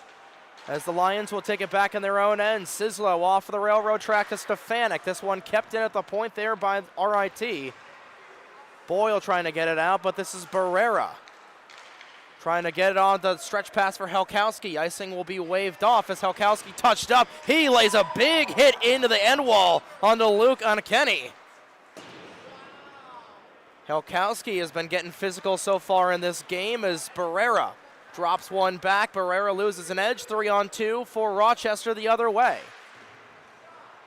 as the Lions will take it back in their own end. Sislo off of the railroad track to Stefanik. This one kept in at the point there by RIT. Boyle trying to get it out, but this is Barrera trying to get it on the stretch pass for Helkowski. Icing will be waved off as Helkowski touched up. He lays a big hit into the end wall onto Luke Unkenny. Helkowski has been getting physical so far in this game as Barrera drops one back. Barrera loses an edge. 3-on-2 for Rochester the other way.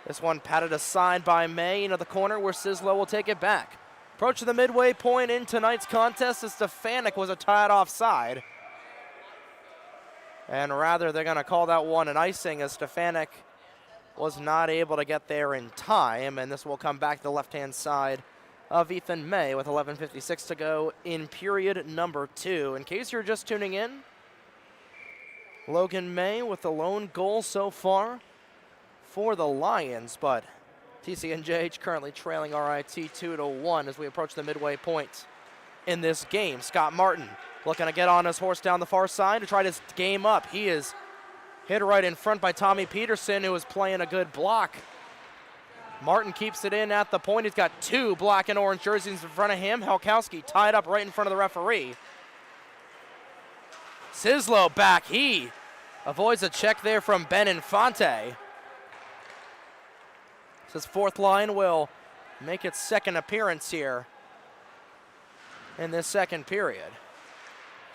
This one patted aside by May into the corner where Sislo will take it back. Approaching the midway point in tonight's contest as Stefanik was a tied offside. And rather, they're going to call that one an icing as Stefanik was not able to get there in time. And this will come back to the left-hand side of Ethan May with 11:56 to go in period number 2. In case you're just tuning in, Logan May with the lone goal so far for the Lions, but TCNJ currently trailing RIT 2-1 as we approach the midway point in this game. Scott Martin looking to get on his horse down the far side to try to game up. He is hit right in front by Tommy Peterson, who is playing a good block. Martin keeps it in at the point. He's got 2 black and orange jerseys in front of him. Helkowski tied up right in front of the referee. Sislo back. He avoids a check there from Ben Infante. His fourth line will make its second appearance here in this second period.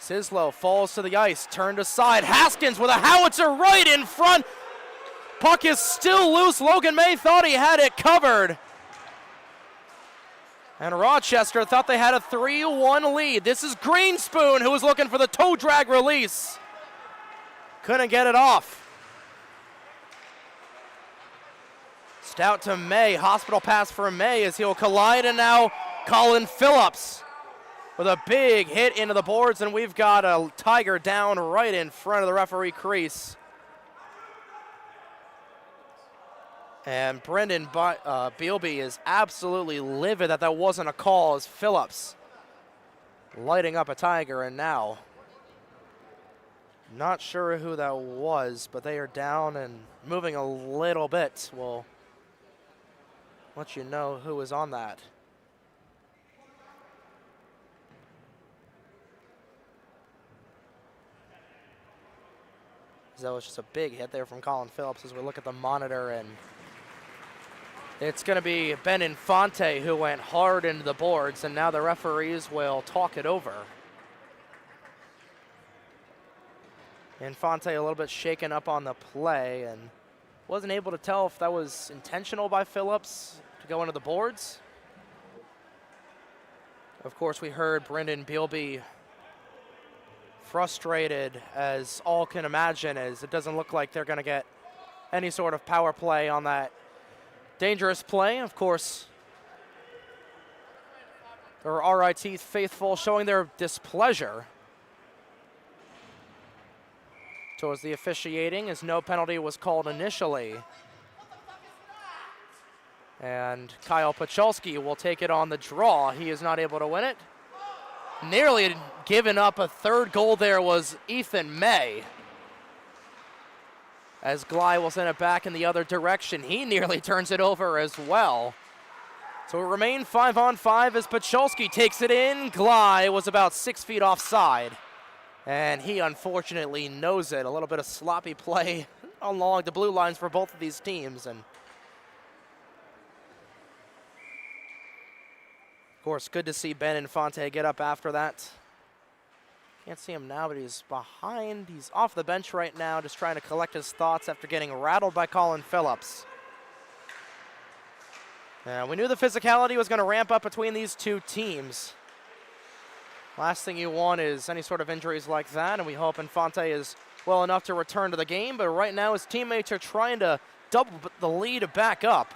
Sislo falls to the ice, turned aside. Haskins with a howitzer right in front. Puck is still loose. Logan May thought he had it covered. And Rochester thought they had a 3-1 lead. This is Greenspoon who was looking for the toe drag release. Couldn't get it off. Out to May. Hospital pass for May as he'll collide, and now Colin Phillips with a big hit into the boards, and we've got a Tiger down right in front of the referee crease. And Brendan Bealby is absolutely livid that wasn't a call as Phillips lighting up a Tiger, and now not sure who that was, but they are down and moving a little bit. We'll let you know who is on that. That was just a big hit there from Colin Phillips as we look at the monitor, and it's going to be Ben Infante who went hard into the boards, and now the referees will talk it over. Infante a little bit shaken up on the play and wasn't able to tell if that was intentional by Phillips to go into the boards. Of course, we heard Brendan Bealby frustrated, as all can imagine, as it doesn't look like they're going to get any sort of power play on that dangerous play. Of course, there are RIT faithful showing their displeasure towards the officiating, as no penalty was called initially. And Kyle Pacholski will take it on the draw. He is not able to win it. Nearly given up a third goal there was Ethan May, as Gley will send it back in the other direction. He nearly turns it over as well. So it remained 5-on-5 as Pacholski takes it in. Gley was about 6 feet offside, and he unfortunately knows it. A little bit of sloppy play along the blue lines for both of these teams. And of course, good to see Ben Infante get up after that. Can't see him now, but he's behind. He's off the bench right now, just trying to collect his thoughts after getting rattled by Colin Phillips. We knew the physicality was going to ramp up between these two teams. Last thing you want is any sort of injuries like that, and we hope Infante is well enough to return to the game, but right now his teammates are trying to double the lead back up.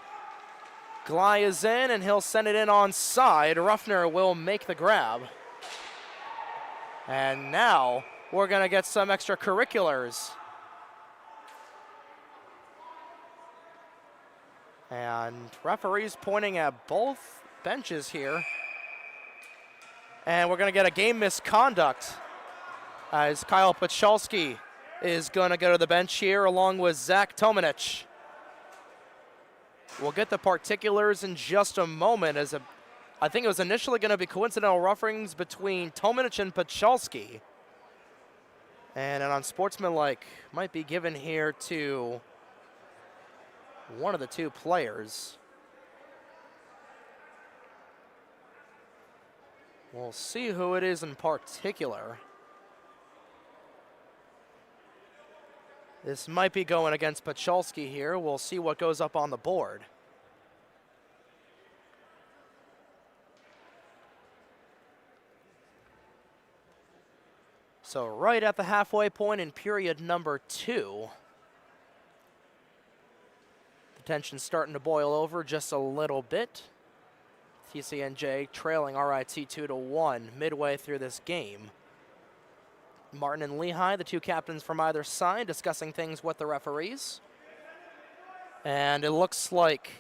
Gley is in, and he'll send it in onside. Ruffner will make the grab. And now we're going to get some extracurriculars. And referees pointing at both benches here. And we're going to get a game misconduct as Kyle Pachalski is going to go to the bench here along with Zach Tomanich. We'll get the particulars in just a moment, as I think it was initially going to be coincidental roughings between Tomanich and Pachalski. And an unsportsmanlike might be given here to one of the two players. We'll see who it is in particular. This might be going against Pachalski here. We'll see what goes up on the board. So right at the halfway point in period number 2. The tension's starting to boil over just a little bit. TCNJ trailing RIT 2-1 midway through this game. Martin and Lehigh, the two captains from either side, discussing things with the referees. And it looks like,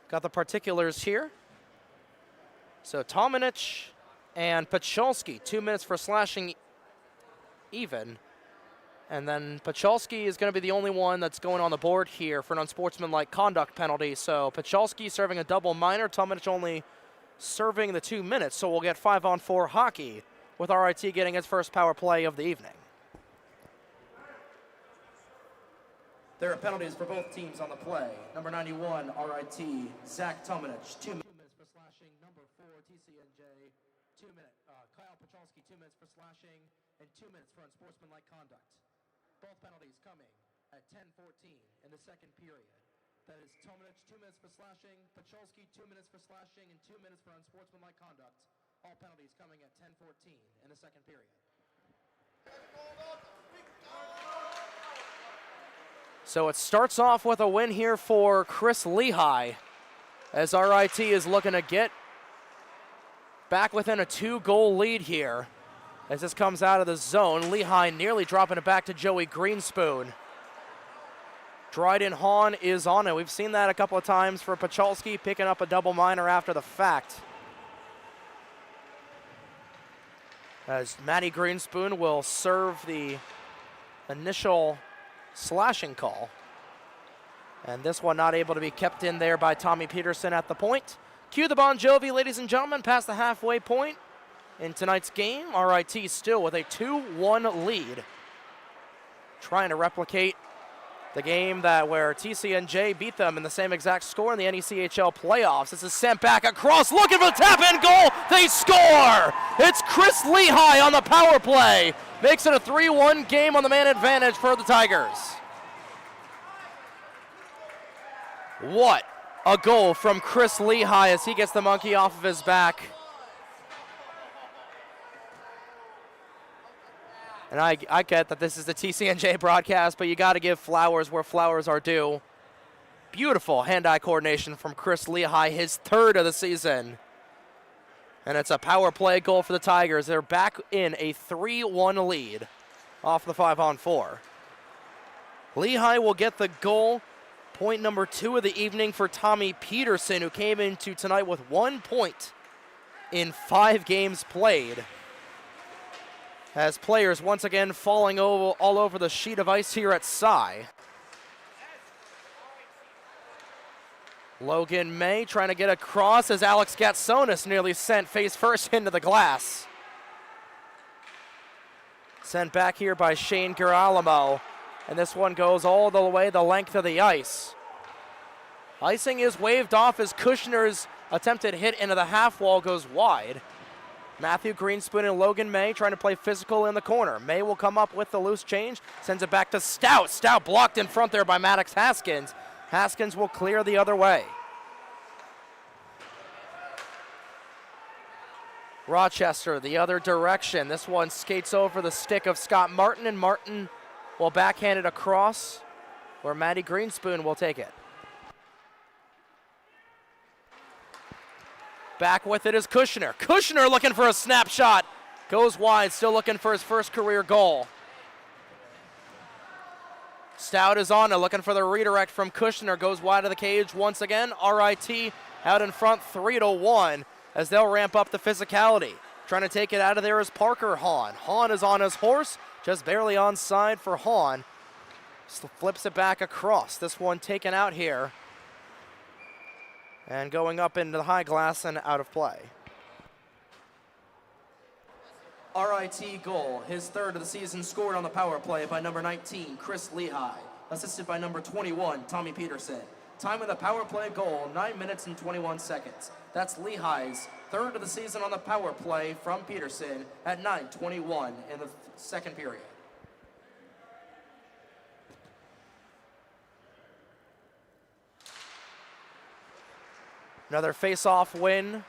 got the particulars here. So Tomanich and Pachalski, 2 minutes for slashing even. And then Pachalski is going to be the only one that's going on the board here for an unsportsmanlike conduct penalty. So Pachalski serving a double minor, Tomanich only serving the 2 minutes. So we'll get 5-on-4 hockey, with RIT getting its first power play of the evening. There are penalties for both teams on the play. Number 91, RIT, Zach Tomanich, 2 minutes. 2 minutes for slashing. Number 4, TCNJ, 2 minutes. Kyle Pachalski, 2 minutes for slashing, and 2 minutes for unsportsmanlike conduct. Both penalties coming at 10:14 in the second period. That is Tomanich, 2 minutes for slashing, Pachalski, 2 minutes for slashing, and 2 minutes for unsportsmanlike conduct. All penalties coming at 10:14 in the second period. So it starts off with a win here for Chris Lehigh, as RIT is looking to get back within a 2-goal lead here. As this comes out of the zone, Lehigh nearly dropping it back to Joey Greenspoon. Dryden Hahn is on it. We've seen that a couple of times for Pachalski, picking up a double minor after the fact. As Matty Greenspoon will serve the initial slashing call. And this one not able to be kept in there by Tommy Peterson at the point. Cue the Bon Jovi, ladies and gentlemen, past the halfway point in tonight's game. RIT still with a 2-1 lead. Trying to replicate the game where TCNJ beat them in the same exact score in the NECHL playoffs. This is sent back across, looking for the tap-in goal. They score! It's Chris Lehigh on the power play. Makes it a 3-1 game on the man advantage for the Tigers. What a goal from Chris Lehigh as he gets the monkey off of his back. And I get that this is the TCNJ broadcast, but you got to give flowers where flowers are due. Beautiful hand-eye coordination from Chris Lehigh, his 3rd of the season. And it's a power play goal for the Tigers. They're back in a 3-1 lead off the 5-on-4. Lehigh will get the goal. Point number 2 of the evening for Tommy Peterson, who came into tonight with 1 point in 5 games played. As players once again falling all over the sheet of ice here at TSAI. Logan May trying to get across as Alex Gatsonis nearly sent face first into the glass. Sent back here by Shane Girolamo, and this one goes all the way the length of the ice. Icing is waved off as Kushner's attempted hit into the half wall goes wide. Matthew Greenspoon and Logan May trying to play physical in the corner. May will come up with the loose change, sends it back to Stout. Stout blocked in front there by Maddox Haskins. Haskins will clear the other way. Rochester the other direction. This one skates over the stick of Scott Martin, and Martin will backhand it across where Matty Greenspoon will take it. Back with it is Kushner. Kushner looking for a snapshot. Goes wide, still looking for his first career goal. Stout is on it, looking for the redirect from Kushner. Goes wide of the cage once again. RIT out in front 3-1 as they'll ramp up the physicality. Trying to take it out of there is Parker Hahn. Hahn is on his horse, just barely onside for Hahn. Flips it back across. This one taken out here. And going up into the high glass and out of play. RIT goal, his third of the season, scored on the power play by number 19, Chris Lehigh, assisted by number 21, Tommy Peterson. Time of the power play goal, 9 minutes and 21 seconds. That's Lehigh's third of the season on the power play from Peterson at 9:21 in the second period. Another face-off win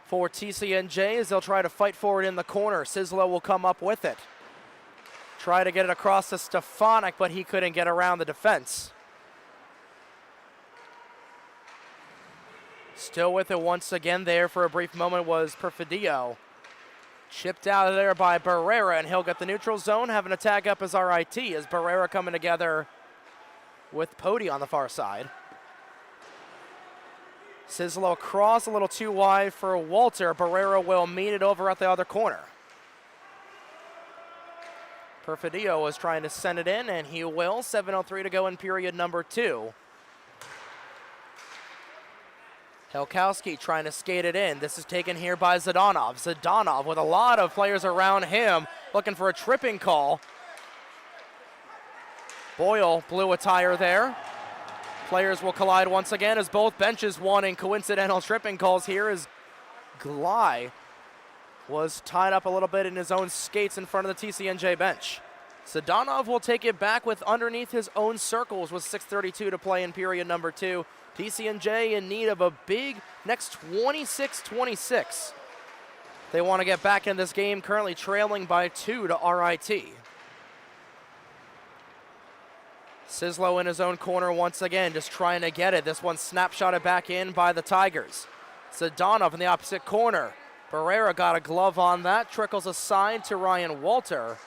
for TCNJ as they'll try to fight for it in the corner. Sislo will come up with it. Try to get it across to Stefanik, but he couldn't get around the defense. Still with it once again there for a brief moment was Perfidio. Chipped out of there by Barrera, and he'll get the neutral zone, having a tag up as RIT as Barrera coming together with Pody on the far side. Sislo across, a little too wide for Walter. Barrera will meet it over at the other corner. Perfidio was trying to send it in, and he will. 7:03 to go in period number 2. Helkowski trying to skate it in. This is taken here by Zdanov. Zdanov with a lot of players around him looking for a tripping call. Boyle blew a tire there. Players will collide once again as both benches wanting coincidental tripping calls here as Glai was tied up a little bit in his own skates in front of the TCNJ bench. Zdanov will take it back with underneath his own circles with 6:32 to play in period number 2. TCNJ in need of a big next 26-26. They want to get back in this game, currently trailing by 2 to RIT. Sislo in his own corner once again, just trying to get it. This one snapshotted back in by the Tigers. Zdanov in the opposite corner. Barrera got a glove on that, trickles aside to Ryan Walter.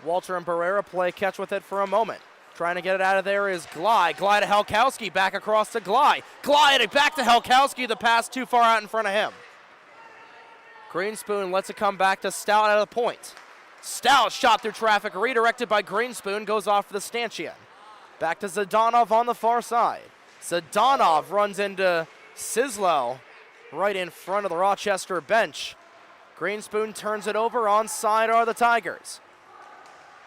Walter and Barrera play catch with it for a moment. Trying to get it out of there is Glai. Glai to Helkowski, back across to Glai. Glai back to Helkowski, the pass too far out in front of him. Greenspoon lets it come back to Stout out of the point. Stout shot through traffic, redirected by Greenspoon, goes off to the stanchion. Back to Zdanov on the far side. Zdanov runs into Sislo right in front of the Rochester bench. Greenspoon turns it over, onside are the Tigers.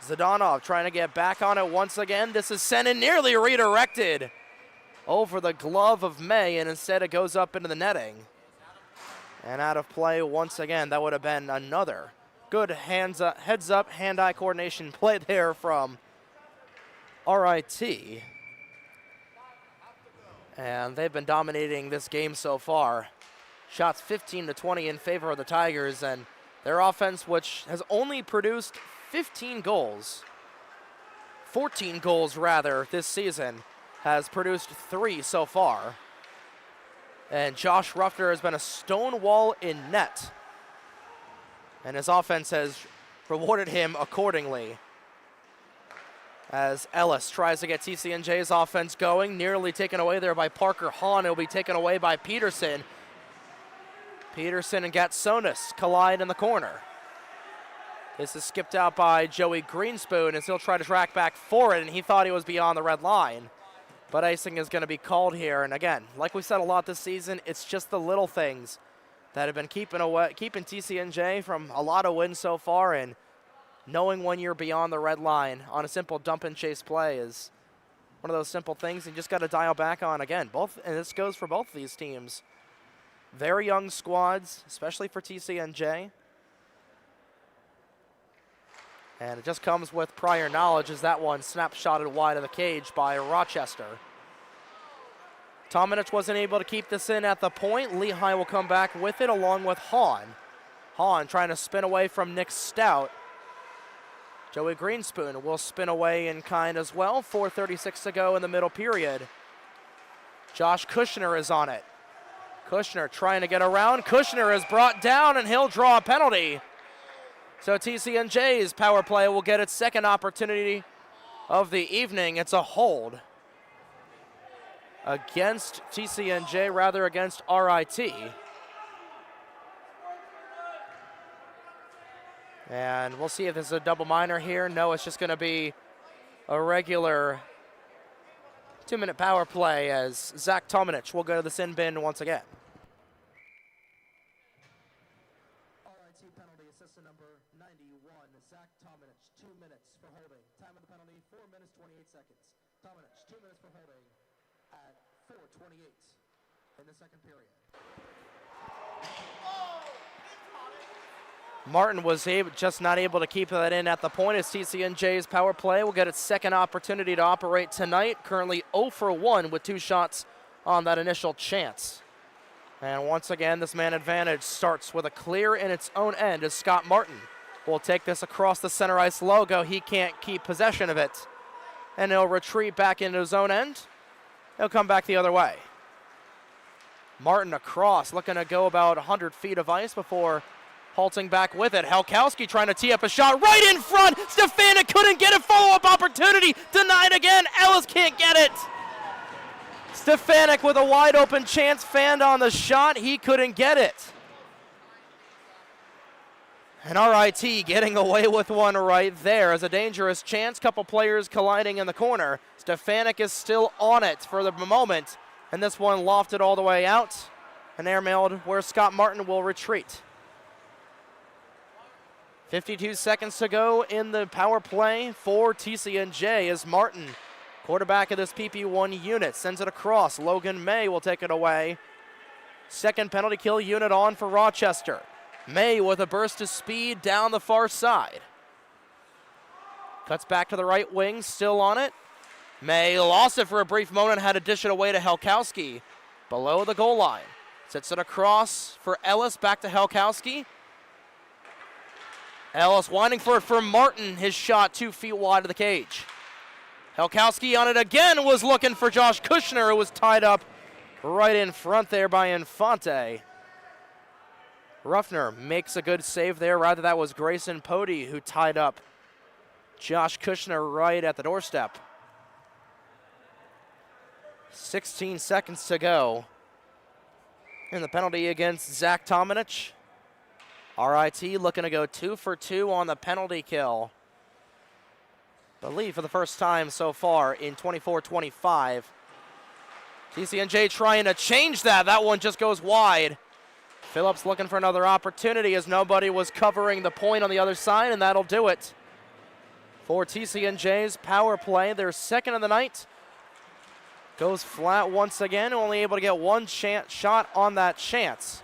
Zdanov trying to get back on it once again. This is sent in, nearly redirected over the glove of May, and instead it goes up into the netting. And out of play once again. That would have been another good heads up, hand-eye coordination play there from RIT. And they've been dominating this game so far. Shots 15-20 in favor of the Tigers, and their offense, which has only produced 14 goals rather this season, has produced 3 so far. And Josh Ruffner has been a stone wall in net. And his offense has rewarded him accordingly. As Ellis tries to get TCNJ's offense going, nearly taken away there by Parker Hahn. It will be taken away by Peterson. Peterson and Gatsonis collide in the corner. This is skipped out by Joey Greenspoon as he'll try to track back for it, and he thought he was beyond the red line. But icing is going to be called here. And again, like we said a lot this season, it's just the little things that have been keeping TCNJ from a lot of wins so far, and knowing when you're beyond the red line on a simple dump and chase play is one of those simple things you just got to dial back on again. And this goes for both of these teams. Very young squads, especially for TCNJ. And it just comes with prior knowledge as that one snapshotted wide of the cage by Rochester. Tominich wasn't able to keep this in at the point. Lehigh will come back with it along with Hahn. Hahn trying to spin away from Nick Stout. Joey Greenspoon will spin away in kind as well. 4:36 to go in the middle period. Josh Kushner is on it. Kushner trying to get around. Kushner is brought down and he'll draw a penalty. So TCNJ's power play will get its second opportunity of the evening. It's a hold against TCNJ, rather against RIT. And we'll see if this is a double minor here. No, it's just going to be a regular 2-minute power play as Zach Tominich will go to the sin bin once again. RIT penalty, assistant number 91, Zach Tominich, 2 minutes for holding. Time of the penalty, 4 minutes, 28 seconds. Tominich, 2 minutes for holding at 4:28 in the second period. Martin was just not able to keep that in at the point as TCNJ's power play will get its second opportunity to operate tonight. Currently 0 for 1 with 2 shots on that initial chance. And once again, this man advantage starts with a clear in its own end as Scott Martin will take this across the center ice logo. He can't keep possession of it. And he'll retreat back into his own end. He'll come back the other way. Martin across, looking to go about 100 feet of ice before halting back with it. Helkowski trying to tee up a shot right in front. Stefanik couldn't get a follow-up opportunity. Denied again. Ellis can't get it. Stefanik with a wide open chance, fanned on the shot. He couldn't get it. And RIT getting away with one right there as a dangerous chance. Couple players colliding in the corner. Stefanik is still on it for the moment. And this one lofted all the way out and airmailed where Scott Martin will retreat. 52 seconds to go in the power play for TCNJ as Martin, quarterback of this PP1 unit, sends it across. Logan May will take it away. Second penalty kill unit on for Rochester. May with a burst of speed down the far side. Cuts back to the right wing, still on it. May lost it for a brief moment, had to dish it away to Helkowski below the goal line. Sets it across for Ellis, back to Helkowski. Ellis winding for it for Martin. His shot 2 feet wide of the cage. Helkowski on it again, was looking for Josh Kushner, who was tied up right in front there by Infante. Ruffner makes a good save there. Rather, that was Grayson Pody who tied up Josh Kushner right at the doorstep. 16 seconds to go. And the penalty against Zach Tominich. RIT looking to go 2 for 2 on the penalty kill. I believe for the first time so far in 24-25. TCNJ trying to change that. That one just goes wide. Phillips looking for another opportunity as nobody was covering the point on the other side, and that'll do it for TCNJ's power play. Their second of the night goes flat once again, only able to get one shot on that chance.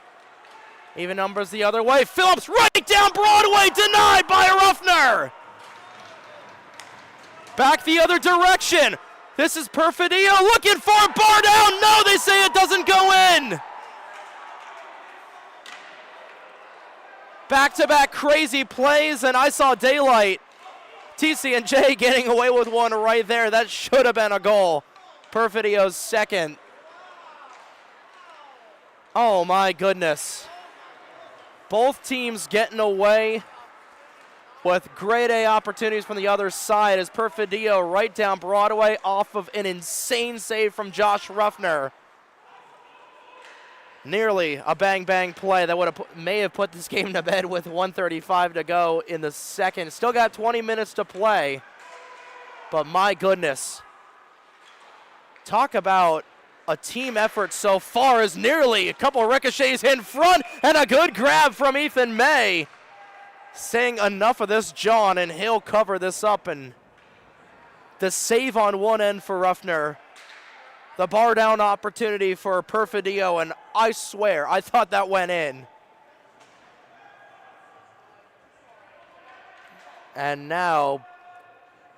Even numbers the other way. Phillips right down Broadway, denied by Ruffner. Back the other direction. This is Perfidio looking for a bar down. No, they say it doesn't go in. Back-to-back crazy plays, and I saw daylight. TCNJ getting away with one right there. That should have been a goal. Perfidio's second. Oh my goodness. Both teams getting away with grade A opportunities from the other side as Perfidio right down Broadway off of an insane save from Josh Ruffner. Nearly a bang-bang play that may have put this game to bed with 1:35 to go in the second. Still got 20 minutes to play, but my goodness. Talk about a team effort so far, as nearly a couple of ricochets in front and a good grab from Ethan May. Saying enough of this, John, and he'll cover this up. And the save on one end for Ruffner the bar down opportunity for Perfidio, and I swear, I thought that went in. And now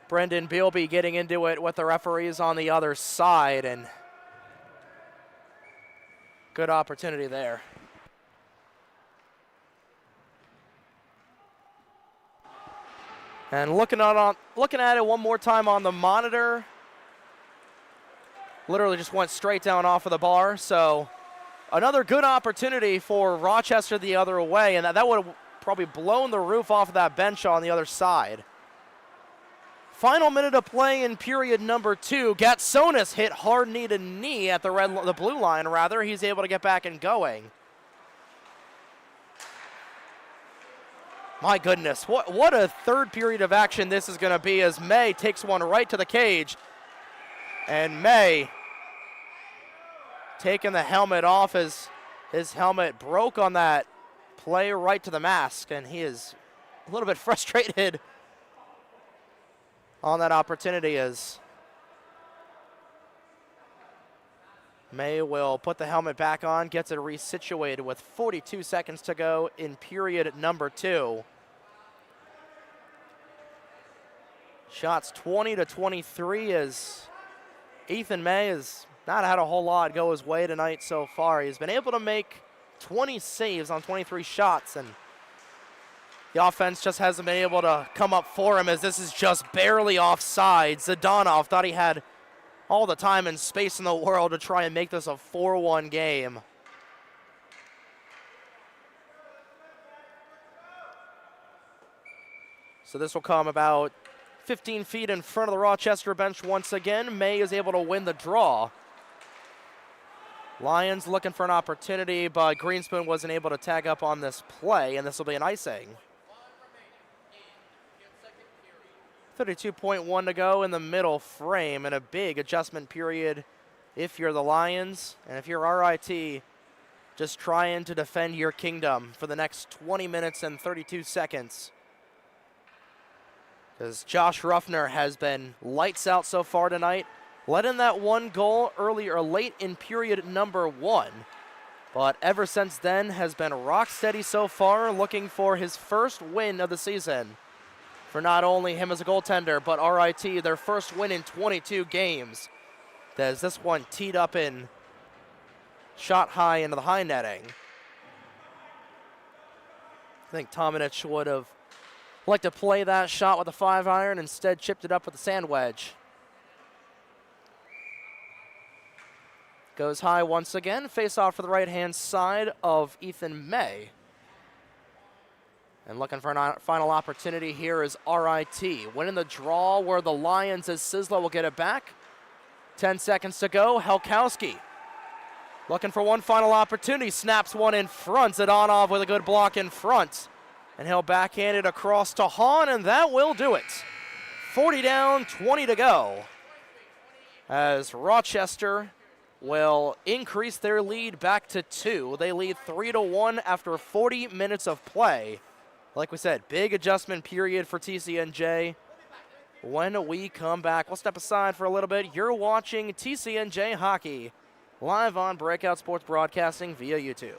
Brendan Bealby getting into it with the referees on the other side, and good opportunity there. And looking at it one more time on the monitor, literally just went straight down off of the bar. So another good opportunity for Rochester the other way, and that would have probably blown the roof off of that bench on the other side. Final minute of play in period number 2. Gatsonis hit hard knee to knee at the blue line, rather. He's able to get back and going. My goodness, what a third period of action this is going to be as May takes one right to the cage. And May taking the helmet off as his helmet broke on that play right to the mask, and he is a little bit frustrated on that opportunity as May will put the helmet back on, gets it resituated with 42 seconds to go in period number 2. Shots 20-23 as Ethan May has not had a whole lot go his way tonight so far. He's been able to make 20 saves on 23 shots, and the offense just hasn't been able to come up for him as this is just barely offside. Zdanov thought he had all the time and space in the world to try and make this a 4-1 game. So this will come about 15 feet in front of the Rochester bench once again. May is able to win the draw. Lions looking for an opportunity, but Greenspoon wasn't able to tag up on this play, and this will be an icing. 32.1 to go in the middle frame, and a big adjustment period if you're the Lions. And if you're RIT, just trying to defend your kingdom for the next 20 minutes and 32 seconds. Because Josh Ruffner has been lights out so far tonight. Let in that one goal late in period number 1. But ever since then has been rock steady so far, looking for his first win of the season. For not only him as a goaltender, but RIT, their first win in 22 games. As this one teed up in shot high into the high netting. I think Tominich would have liked to play that shot with a 5-iron, instead chipped it up with a sand wedge. Goes high once again, face off for the right-hand side of Ethan May. And looking for a final opportunity here is RIT. Winning the draw where the Lions as Sisla will get it back. 10 seconds to go. Helkowski looking for one final opportunity. Snaps one in front. Zdanov with a good block in front. And he'll backhand it across to Hahn, and that will do it. 40 down, 20 to go. As Rochester will increase their lead back to 2. They lead 3-1 after 40 minutes of play. Like we said, big adjustment period for TCNJ. When we come back, we'll step aside for a little bit. You're watching TCNJ Hockey live on Breakout Sports Broadcasting via YouTube.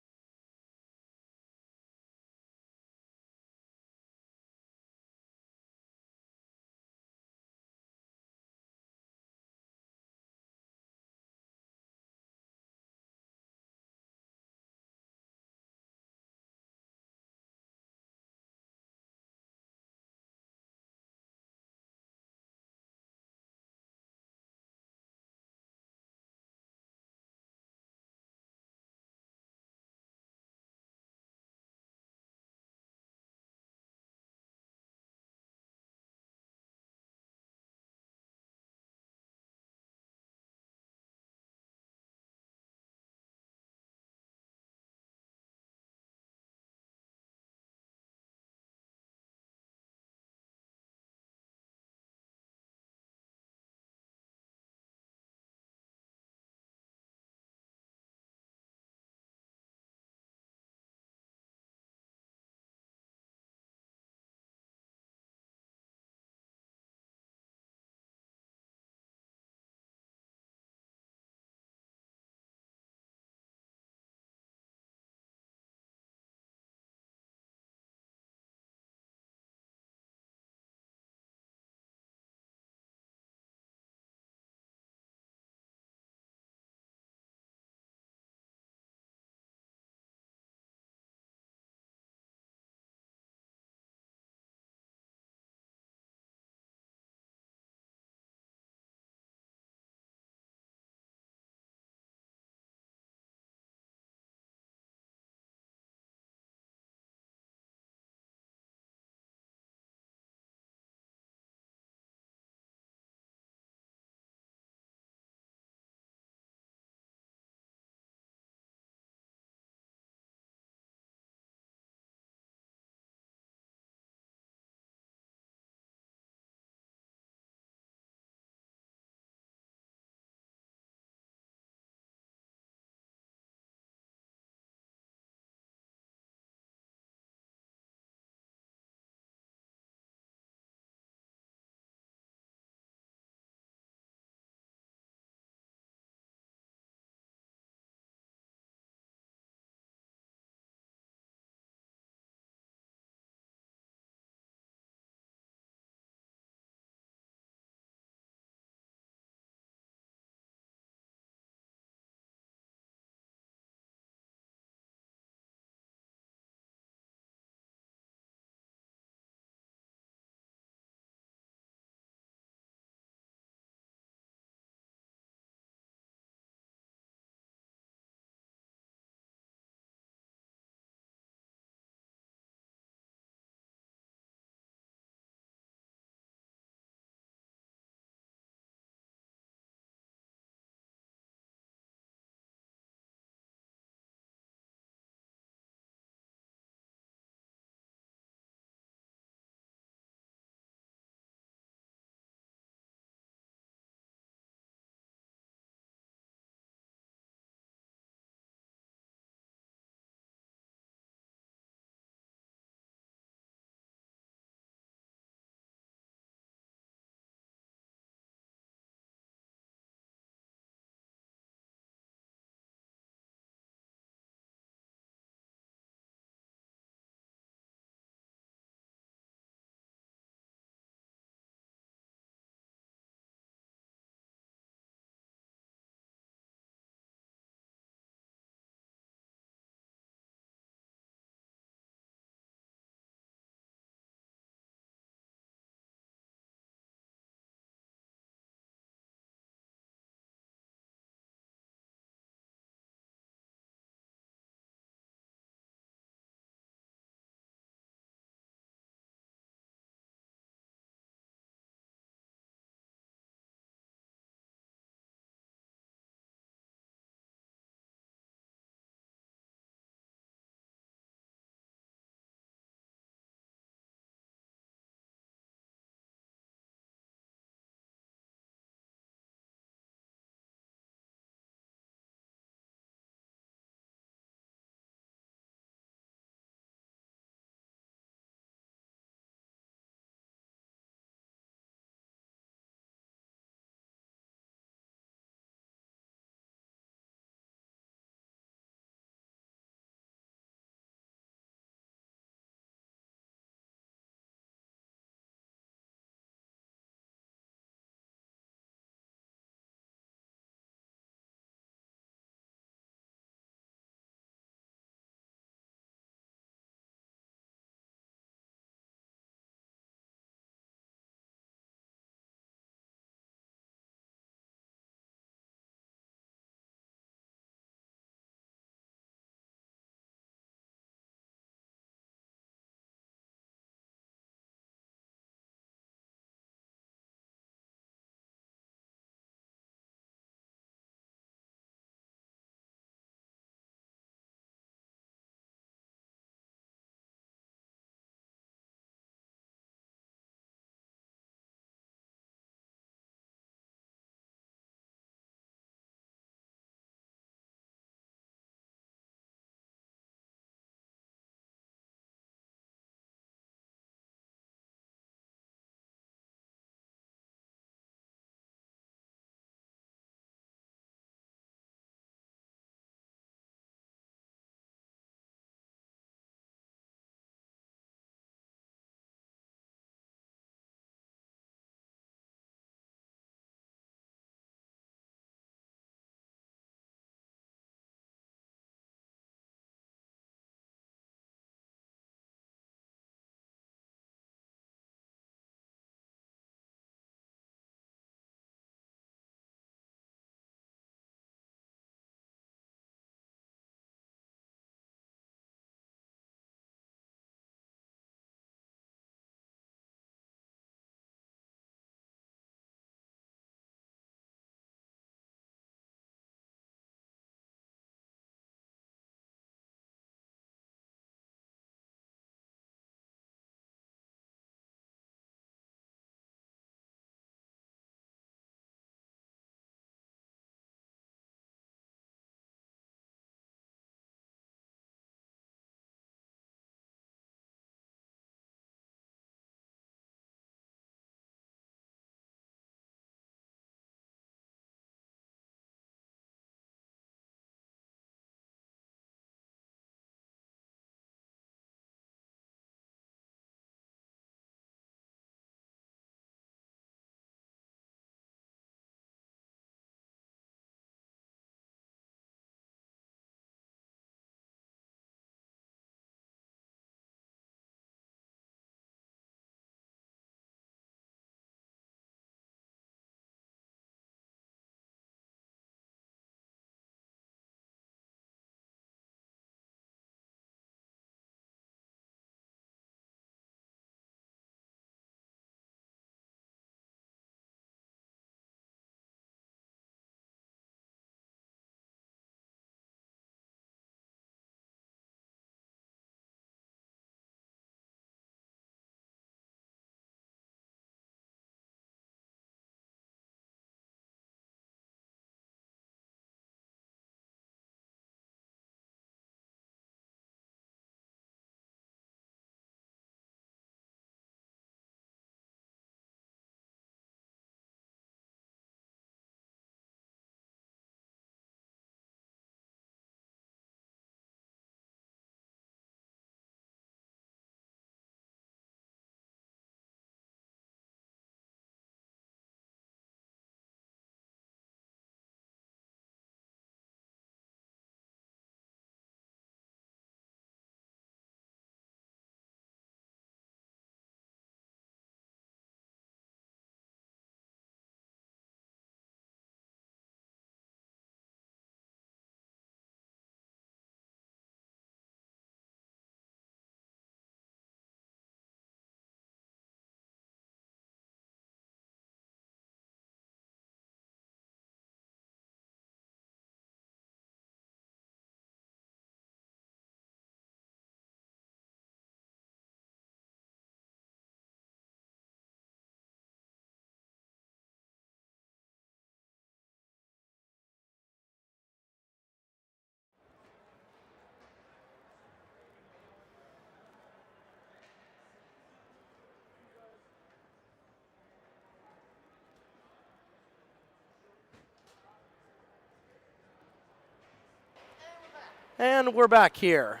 And we're back here.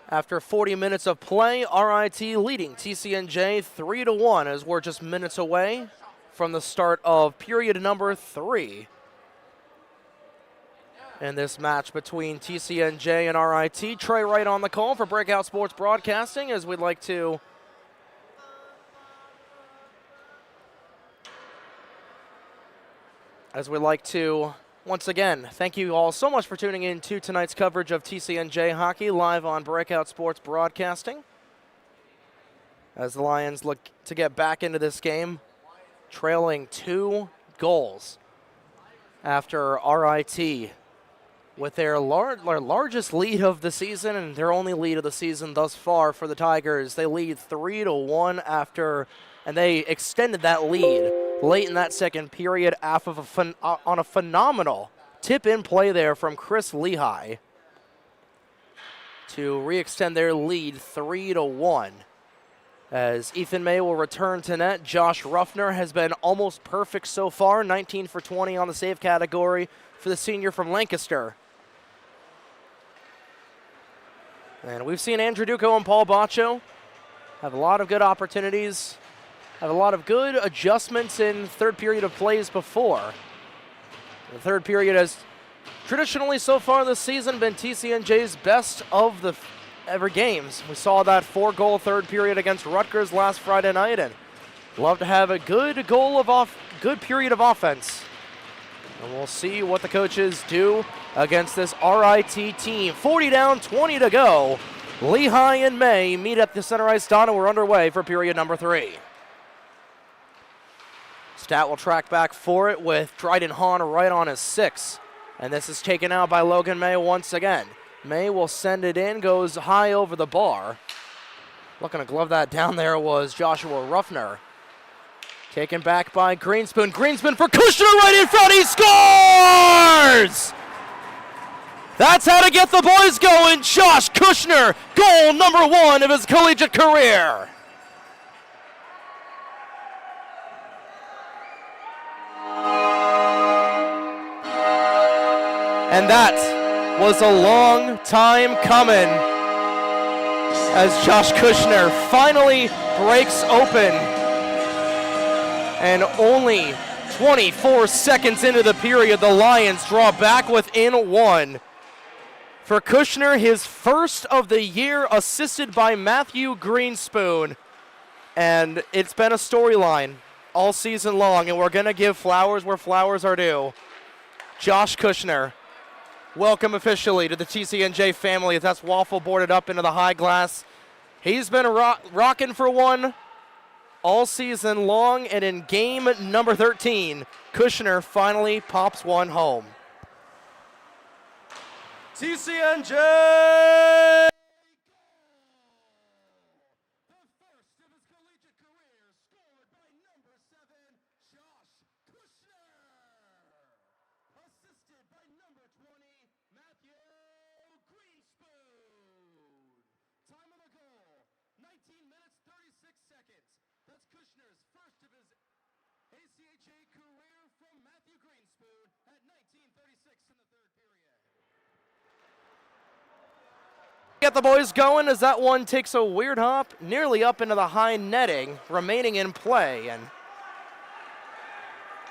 After 40 minutes of play, RIT leading TCNJ 3-1 as we're just minutes away from the start of period number 3. In this match between TCNJ and RIT. Trey Wright on the call for Breakout Sports Broadcasting as we'd like to once again, thank you all so much for tuning in to tonight's coverage of TCNJ hockey live on Breakout Sports Broadcasting. As the Lions look to get back into this game, trailing 2 goals after RIT with their largest lead of the season and their only lead of the season thus far for the Tigers. They lead 3-1 and they extended that lead late in that second period on a phenomenal tip-in play there from Chris Lehigh to re-extend their lead 3-1. As Ethan May will return to net, Josh Ruffner has been almost perfect so far, 19 for 20 on the save category for the senior from Lancaster. And we've seen Andrew Duco and Paul Baccio have a lot of good opportunities, have a lot of good adjustments in third period of plays before. The third period has traditionally so far this season been TCNJ's best of the ever games. We saw that 4-goal third period against Rutgers last Friday night, and love to have a good period of offense. And we'll see what the coaches do against this RIT team. 40 down, 20 to go. Lehigh and May meet at the center ice dot, and we're underway for period number 3. Stat will track back for it with Dryden Hahn right on his 6. And this is taken out by Logan May once again. May will send it in, goes high over the bar. Looking to glove that down there was Joshua Ruffner. Taken back by Greenspoon. Greenspoon for Kushner right in front. He scores! That's how to get the boys going. Josh Kushner, goal number 1 of his collegiate career. And that was a long time coming as Josh Kushner finally breaks open. And only 24 seconds into the period, the Lions draw back within 1. For Kushner, his first of the year, assisted by Matthew Greenspoon. And it's been a storyline all season long, and we're going to give flowers where flowers are due. Josh Kushner, welcome officially to the TCNJ family. That's waffle boarded up into the high glass. He's been rocking for one all season long, and in game number 13, Kushner finally pops one home. TCNJ! Get the boys going as that one takes a weird hop nearly up into the high netting, remaining in play. And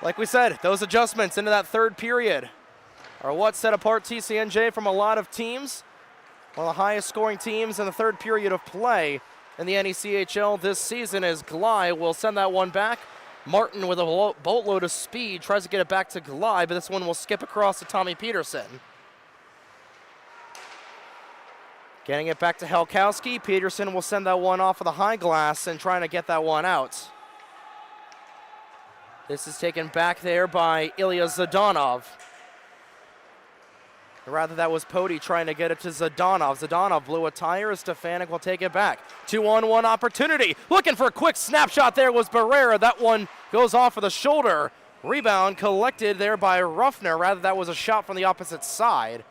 like we said, those adjustments into that third period are what set apart TCNJ from a lot of teams. One of the highest scoring teams in the third period of play in the NECHL this season as Glye will send that one back. Martin with a boatload of speed tries to get it back to Glye, but this one will skip across to Tommy Peterson. Getting it back to Helkowski. Peterson will send that one off of the high glass and trying to get that one out. This is taken back there by Ilya Zdanov. Rather, that was Pody trying to get it to Zdanov. Zdanov blew a tire as Stefanik will take it back. 2-on-1 opportunity. Looking for a quick snapshot there was Barrera. That one goes off of the shoulder. Rebound collected there by Ruffner. Rather, that was a shot from the opposite side.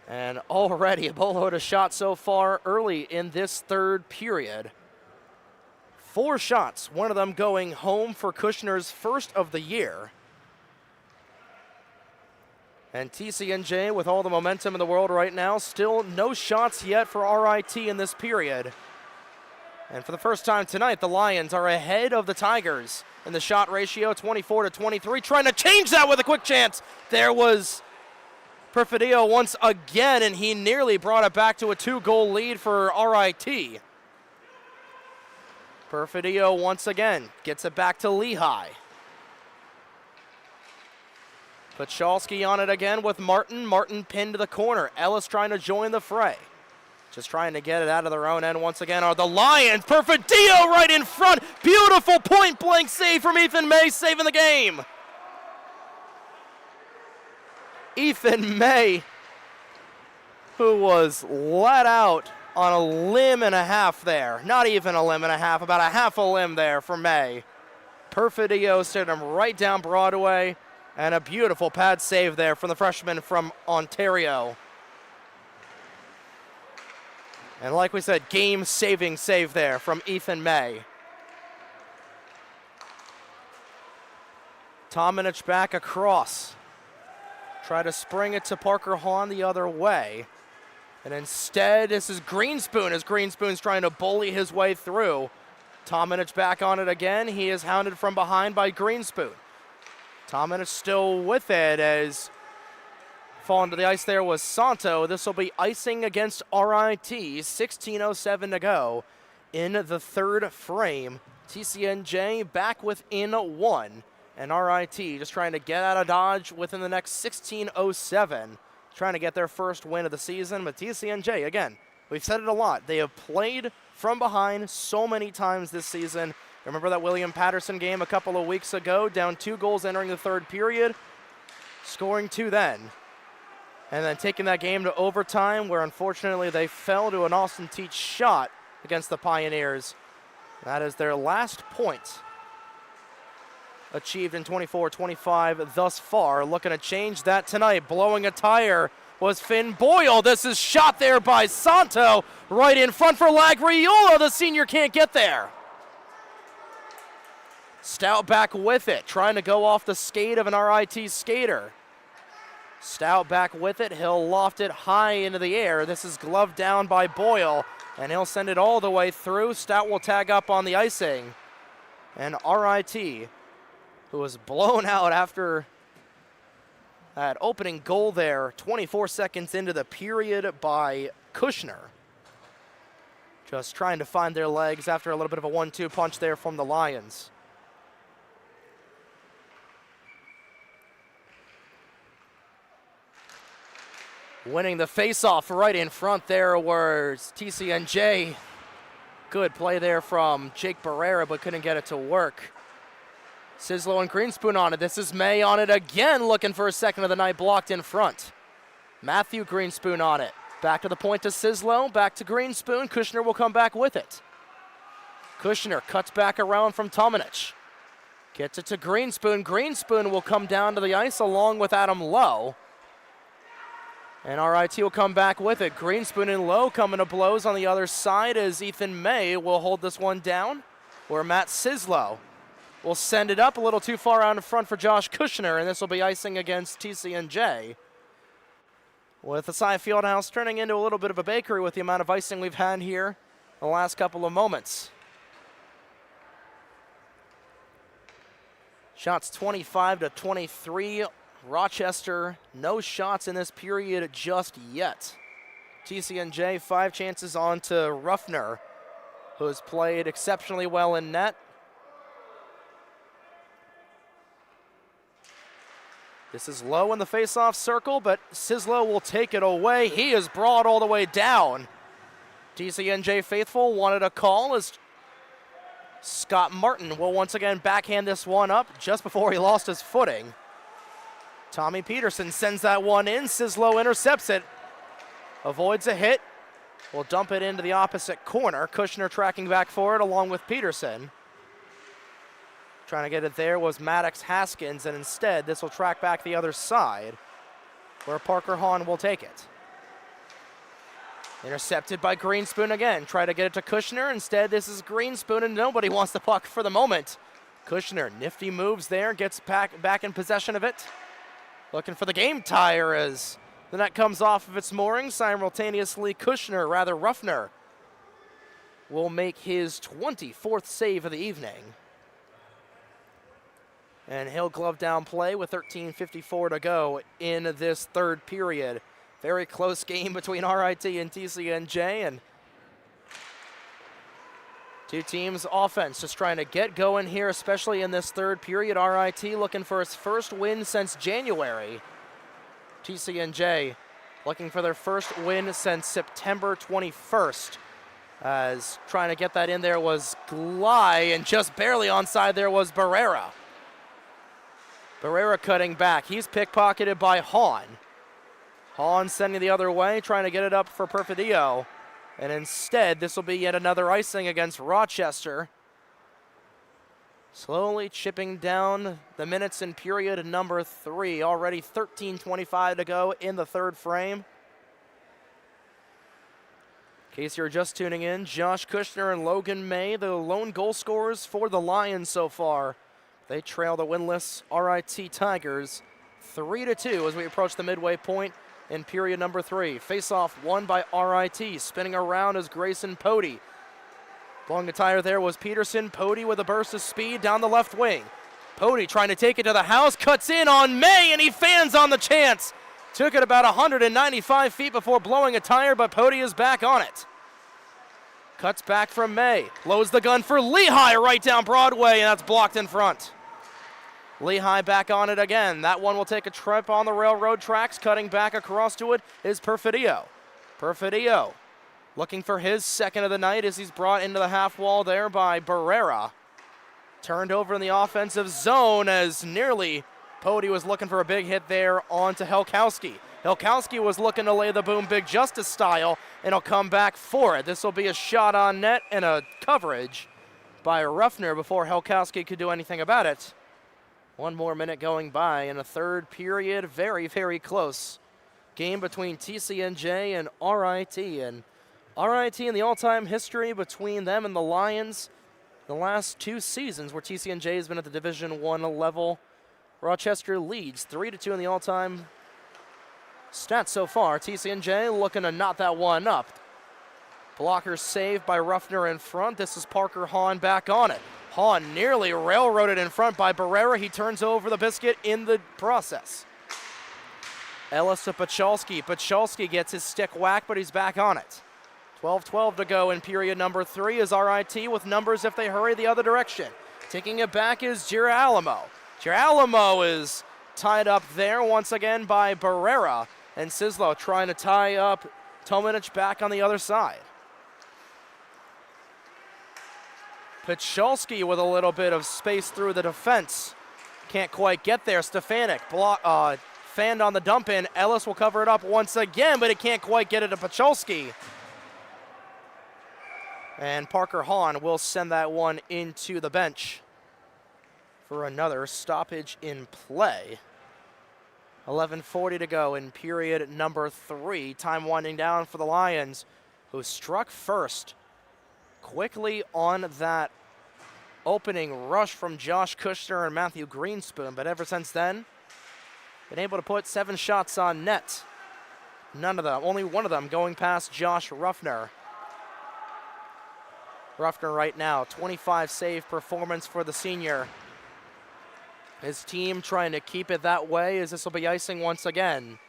And already a boatload of shots so far early in this third period. 4 shots, one of them going home for Kushner's first of the year. And TCNJ, with all the momentum in the world right now, still no shots yet for RIT in this period. And for the first time tonight, the Lions are ahead of the Tigers in the shot ratio, 24-23, trying to change that with a quick chance. There was Perfidio once again, and he nearly brought it back to a 2-goal lead for RIT. Perfidio once again gets it back to Lehigh. Pachalski on it again with Martin. Martin pinned to the corner. Ellis trying to join the fray. Just trying to get it out of their own end once again are the Lions. Perfidio right in front. Beautiful point-blank save from Ethan May, saving the game. Ethan May, who was let out on a limb and a half there. Not even a limb and a half, about a half a limb there for May. Perfidio sent him right down Broadway, and a beautiful pad save there from the freshman from Ontario. And like we said, game-saving save there from Ethan May. Tominich back across. Try to spring it to Parker Hahn the other way. And instead, this is Greenspoon, as Greenspoon's trying to bully his way through. Tominich back on it again. He is hounded from behind by Greenspoon. Tominich still with it as falling to the ice there was Santo. This will be icing against RIT. 16:07 to go in the third frame. TCNJ back within one. And RIT just trying to get out of Dodge within the next 16:07. Trying to get their first win of the season. But TCNJ, again, we've said it a lot. They have played from behind so many times this season. Remember that William Patterson game a couple of weeks ago? Down 2 goals entering the third period. Scoring 2 then. And then taking that game to overtime, where unfortunately they fell to an Austin Teach shot against the Pioneers. That is their last point achieved in 24-25 thus far. Looking to change that tonight. Blowing a tire was Finn Boyle. This is shot there by Santo. Right in front for Lagriola. The senior can't get there. Stout back with it, trying to go off the skate of an RIT skater. Stout back with it. He'll loft it high into the air. This is gloved down by Boyle, and he'll send it all the way through. Stout will tag up on the icing. And RIT, who was blown out after that opening goal there, 24 seconds into the period by Kushner. Just trying to find their legs after a little bit of a 1-2 punch there from the Lions. Winning the faceoff right in front there was TCNJ. Good play there from Jake Barrera, but couldn't get it to work. Sislo and Greenspoon on it. This is May on it again, looking for a second of the night, blocked in front. Matthew Greenspoon on it. Back to the point to Sislo, back to Greenspoon. Kushner will come back with it. Kushner cuts back around from Tominich. Gets it to Greenspoon. Greenspoon will come down to the ice along with Adam Lowe. And RIT will come back with it. Greenspoon and Lowe coming to blows on the other side as Ethan May will hold this one down, where Matt Sislo will send it up a little too far out in front for Josh Kushner, and this will be icing against TCNJ. With the TSAI Field House turning into a little bit of a bakery with the amount of icing we've had here the last couple of moments. Shots 25-23. Rochester, no shots in this period just yet. TCNJ, 5 chances on to Ruffner, who has played exceptionally well in net. This is Low in the face-off circle, but Sislo will take it away. He is brought all the way down. TCNJ faithful wanted a call as Scott Martin will once again backhand this one up just before he lost his footing. Tommy Peterson sends that one in. Sislo intercepts it. Avoids a hit. Will dump it into the opposite corner. Kushner tracking back for it along with Peterson. Trying to get it there was Maddox Haskins, and instead this will track back the other side where Parker Hahn will take it. Intercepted by Greenspoon again. Try to get it to Kushner. Instead, this is Greenspoon, and nobody wants the puck for the moment. Kushner, nifty moves there, gets back in possession of it. looking for the game tire as the net comes off of its mooring. Simultaneously, Ruffner will make his 24th save of the evening. And he'll glove down play with 13:54 to go in this third period. Very close game between RIT and TCNJ, and two teams' offense just trying to get going here, especially in this third period. RIT looking for its first win since January. TCNJ looking for their first win since September 21st. As trying to get that in there was Glye, and just barely onside there was Barrera. Barrera cutting back. He's pickpocketed by Hahn. Hahn sending the other way, trying to get it up for Perfidio. And instead, this will be yet another icing against Rochester. Slowly chipping down the minutes in period number 3. Already 13:25 to go in the third frame. In case you're just tuning in, Josh Kushner and Logan May, the lone goal scorers for the Lions so far. They trail the winless RIT Tigers 3-2 as we approach the midway point in period number 3. Face-off won by RIT. Spinning around is Grayson Pody. Blowing the tire there was Peterson. Pody with a burst of speed down the left wing. Pody trying to take it to the house, cuts in on May, and he fans on the chance. Took it about 195 feet before blowing a tire, but Pody is back on it. Cuts back from May. Loads the gun for Lehigh right down Broadway, and that's blocked in front. Lehigh back on it again. That one will take a trip on the railroad tracks. Cutting back across to it is Perfidio. Perfidio looking for his second of the night as he's brought into the half wall there by Barrera. Turned over in the offensive zone as nearly Pody was looking for a big hit there onto Helkowski. Helkowski was looking to lay the boom big justice style, and he'll come back for it. This will be a shot on net and a coverage by Ruffner before Helkowski could do anything about it. One more minute going by in a third period. Very, very close game between TCNJ and RIT. And RIT in the all-time history between them and the Lions, the last 2 seasons where TCNJ has been at the Division I level, Rochester leads 3-2 in the all-time stats so far. TCNJ looking to knot that one up. Blocker saved by Ruffner in front. This is Parker Hahn back on it. Hahn nearly railroaded in front by Barrera. He turns over the biscuit in the process. Ellis to Pachalski. Pachalski gets his stick whacked, but he's back on it. 12:12 to go in period number 3 as RIT with numbers if they hurry the other direction. Taking it back is Girolamo. Girolamo is tied up there once again by Barrera, and Sislo trying to tie up Tomanich back on the other side. Pachalski with a little bit of space through the defense. Can't quite get there. Stefanik fanned on the dump in. Ellis will cover it up once again, but he can't quite get it to Pachalski. And Parker Hahn will send that one into the bench for another stoppage in play. 11:40 to go in period number 3. Time winding down for the Lions, who struck first quickly on that opening rush from Josh Kushner and Matthew Greenspoon, but ever since then, been able to put 7 shots on net. None of them, only one of them going past Josh Ruffner. Ruffner right now, 25 save performance for the senior. His team trying to keep it that way as this will be icing once again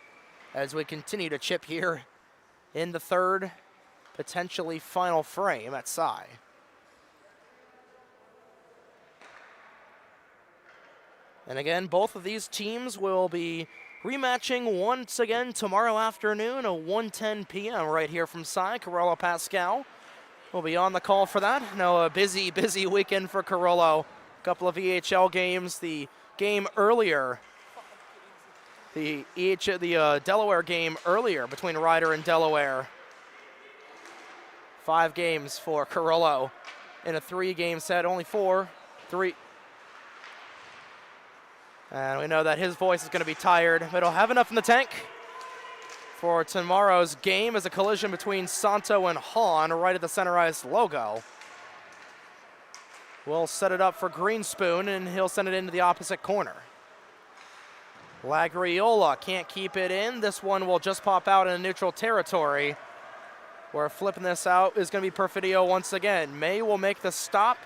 as we continue to chip here in the third, potentially final frame at TSAI. And again, both of these teams will be rematching once again tomorrow afternoon at 1:10 p.m. right here from TSAI. Carollo Pascal will be on the call for that. Now a busy, busy weekend for Carollo. A couple of EHL games. The game earlier, the Delaware game earlier between Ryder and Delaware. 5 games for Carollo in a 3-game set, only 3. And we know that his voice is going to be tired, but he'll have enough in the tank for tomorrow's game as a collision between Santo and Hahn right at the center ice logo. We'll set it up for Greenspoon, and he'll send it into the opposite corner. Lagriola can't keep it in. This one will just pop out in neutral territory. We're flipping this out is going to be Perfidio once again. May will make the stop.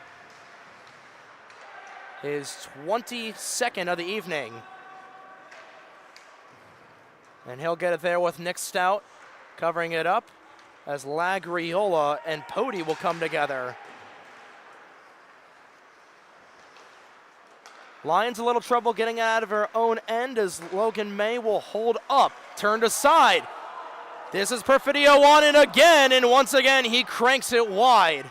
His 22nd of the evening. And he'll get it there with Nick Stout covering it up as Lagriola and Pody will come together. Lions a little trouble getting out of her own end as Logan May will hold up, turned aside. This is Perfidio on and again, and once again he cranks it wide.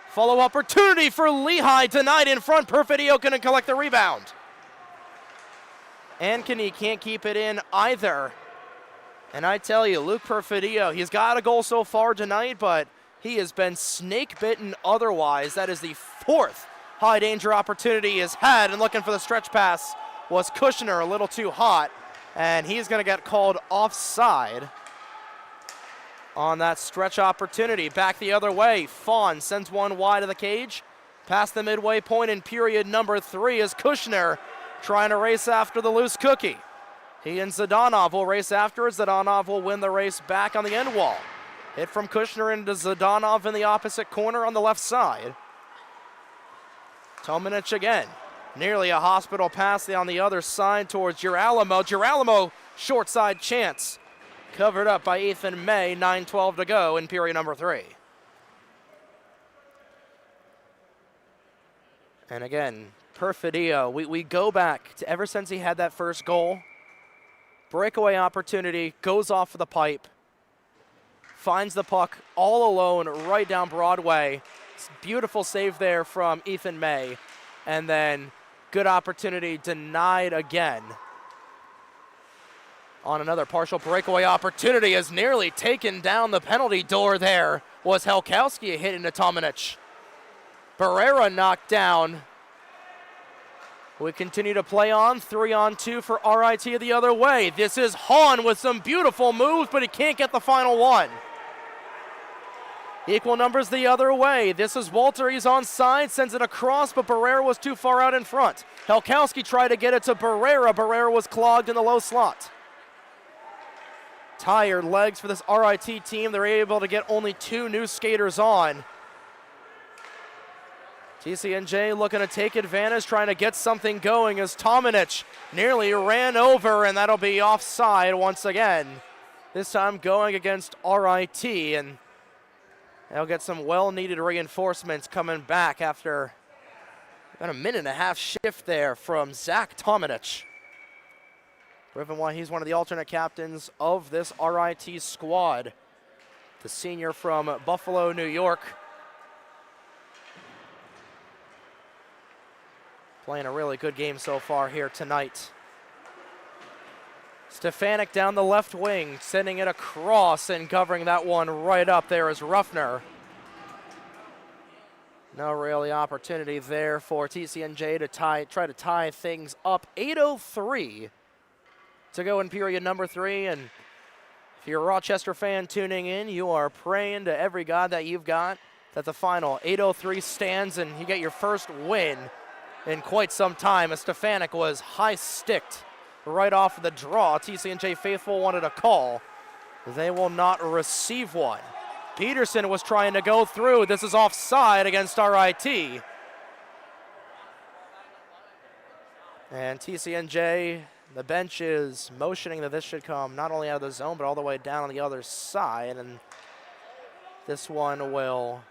Follow opportunity for Lehigh tonight in front. Perfidio couldn't collect the rebound. Ankeny can't keep it in either. And I tell you, Luke Perfidio, he's got a goal so far tonight, but he has been snake bitten otherwise. That is the fourth high danger opportunity he has had, and looking for the stretch pass was Kushner, a little too hot, and he's going to get called offside on that stretch opportunity. Back the other way, Fawn sends one wide of the cage. Past the midway point in period number 3 is Kushner trying to race after the loose cookie. He and Zdanov will race after. Zdanov will win the race back on the end wall. Hit from Kushner into Zdanov in the opposite corner on the left side. Tomanic again. Nearly a hospital pass on the other side towards Girolamo. Girolamo, short side chance. Covered up by Ethan May, 9:12 to go in period number 3. And again, Perfidio, we go back to ever since he had that first goal. Breakaway opportunity, goes off of the pipe. Finds the puck all alone right down Broadway. Beautiful save there from Ethan May. And then good opportunity denied again. On another partial breakaway opportunity, has nearly taken down the penalty door there was Helkowski, a hit into Tomanic. Barrera knocked down. We continue to play on, 3-on-2 for RIT the other way. This is Hahn with some beautiful moves, but he can't get the final one. Equal numbers the other way. This is Walter, he's onside, sends it across, but Barrera was too far out in front. Helkowski tried to get it to Barrera. Barrera was clogged in the low slot. Tired legs for this RIT team. They're able to get only 2 new skaters on. TCNJ looking to take advantage, trying to get something going as Tomanic nearly ran over, and that'll be offside once again. This time going against RIT, and they'll get some well-needed reinforcements coming back after about a minute and a half shift there from Zach Tomanic. Driven why he's one of the alternate captains of this RIT squad. The senior from Buffalo, New York. Playing a really good game so far here tonight. Stefanik down the left wing, sending it across and covering that one right up there is Ruffner. No really opportunity there for TCNJ to try to tie things up. 8:03 to go in period number 3, and if you're a Rochester fan tuning in, you are praying to every god that you've got that the final 8:03 stands and you get your first win in quite some time, as Stefanik was high-sticked right off of the draw. TCNJ faithful wanted a call. They will not receive one. Peterson was trying to go through. This is offside against RIT. And TCNJ, the bench is motioning that this should come not only out of the zone, but all the way down on the other side. And this one will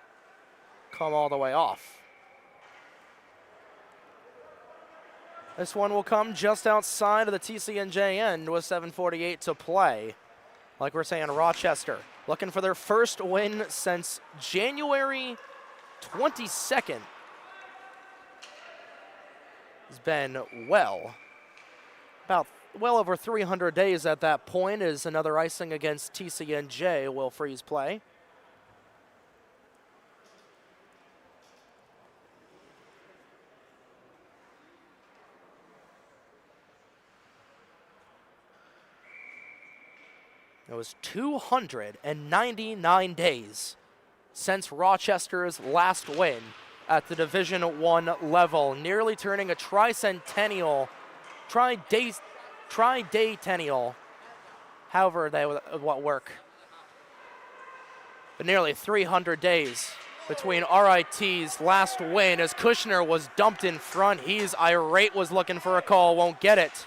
come all the way off. This one will come just outside of the TCNJ end with 7:48 to play. Like we're saying, Rochester looking for their first win since January 22nd. It's been well over 300 days at that point, as another icing against TCNJ will freeze play. It was 299 days since Rochester's last win at the Division I level, nearly turning a tricentennial tridecennial, however that would work. But nearly 300 days between RIT's last win as Kushner was dumped in front. He's irate, was looking for a call, won't get it.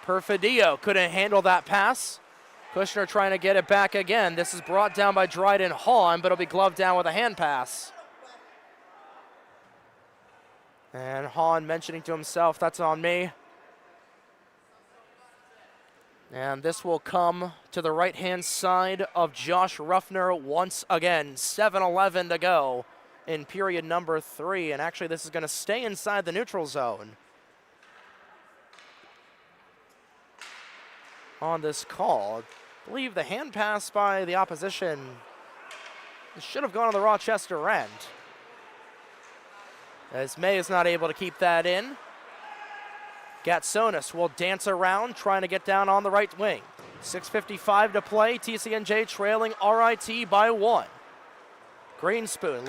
Perfidio couldn't handle that pass. Kushner trying to get it back again. This is brought down by Dryden Hahn, but it'll be gloved down with a hand pass. And Hahn mentioning to himself, that's on me. And this will come to the right-hand side of Josh Ruffner once again. 7:11 to go in period number 3. And actually, this is going to stay inside the neutral zone. On this call, I believe the hand pass by the opposition should have gone on the Rochester end. As May is not able to keep that in. Gatsonis will dance around, trying to get down on the right wing. 6:55 to play. TCNJ trailing RIT by 1. Greenspoon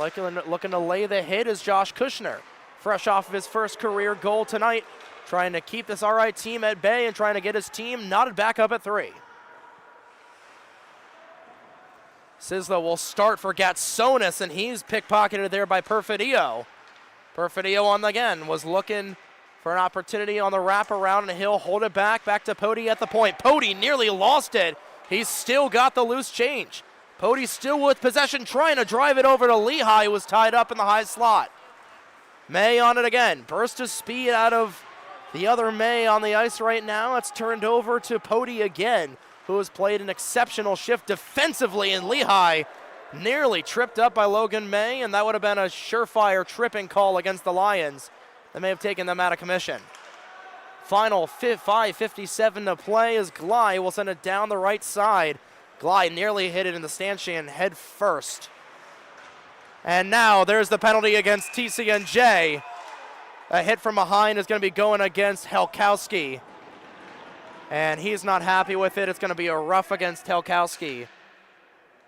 looking to lay the hit is Josh Kushner. Fresh off of his first career goal tonight, trying to keep this RI team at bay and trying to get his team knotted back up at 3. Sisla will start for Gatsonis, and he's pickpocketed there by Perfidio. Perfidio on again was looking for an opportunity on the wraparound, and he'll hold it back to Pody at the point. Pody nearly lost it. He's still got the loose change. Pody still with possession, trying to drive it over to Lehigh, who was tied up in the high slot. May on it again. Burst of speed out of the other May on the ice right now. It's turned over to Pody again, who has played an exceptional shift defensively in Lehigh. Nearly tripped up by Logan May, and that would have been a surefire tripping call against the Lions. That may have taken them out of commission. Final 5:57 to play as Glide will send it down the right side. Glide nearly hit it in the stanchion head first. And now there's the penalty against TCNJ. A hit from behind is going to be going against Helkowski. And he's not happy with it. It's going to be a rough against Helkowski.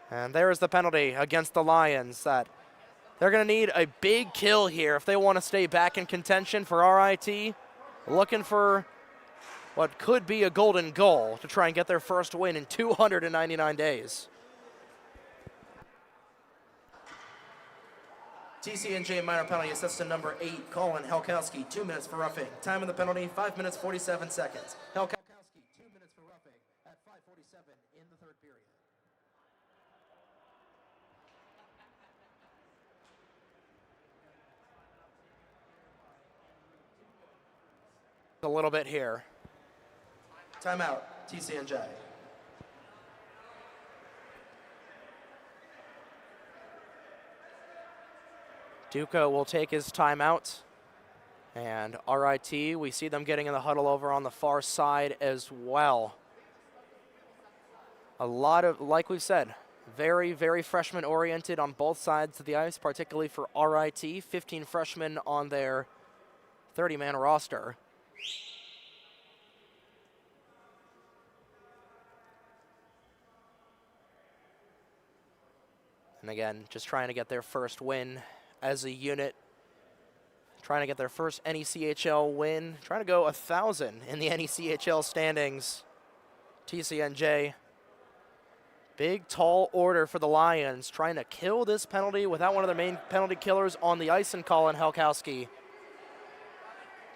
And there's the penalty against the Lions. That they're going to need a big kill here if they want to stay back in contention for RIT. Looking for what could be a golden goal to try and get their first win in 299 days. TCNJ minor penalty assistant number 8, Colin Helkowski, 2 minutes for roughing. Time of the penalty, 5 minutes, 47 seconds. Helkowski, 2 minutes for roughing at 5:47 in the third period. A little bit here. Timeout, TCNJ. Duca will take his timeout. And RIT, we see them getting in the huddle over on the far side as well. A lot of, like we've said, very, very freshman oriented on both sides of the ice, particularly for RIT. 15 freshmen on their 30-man roster. And again, just trying to get their first win as a unit. Trying to get their first NECHL win. Trying to go 1,000 in the NECHL standings. TCNJ. Big, tall order for the Lions. Trying to kill this penalty without one of their main penalty killers on the ice and Colin Helkowski.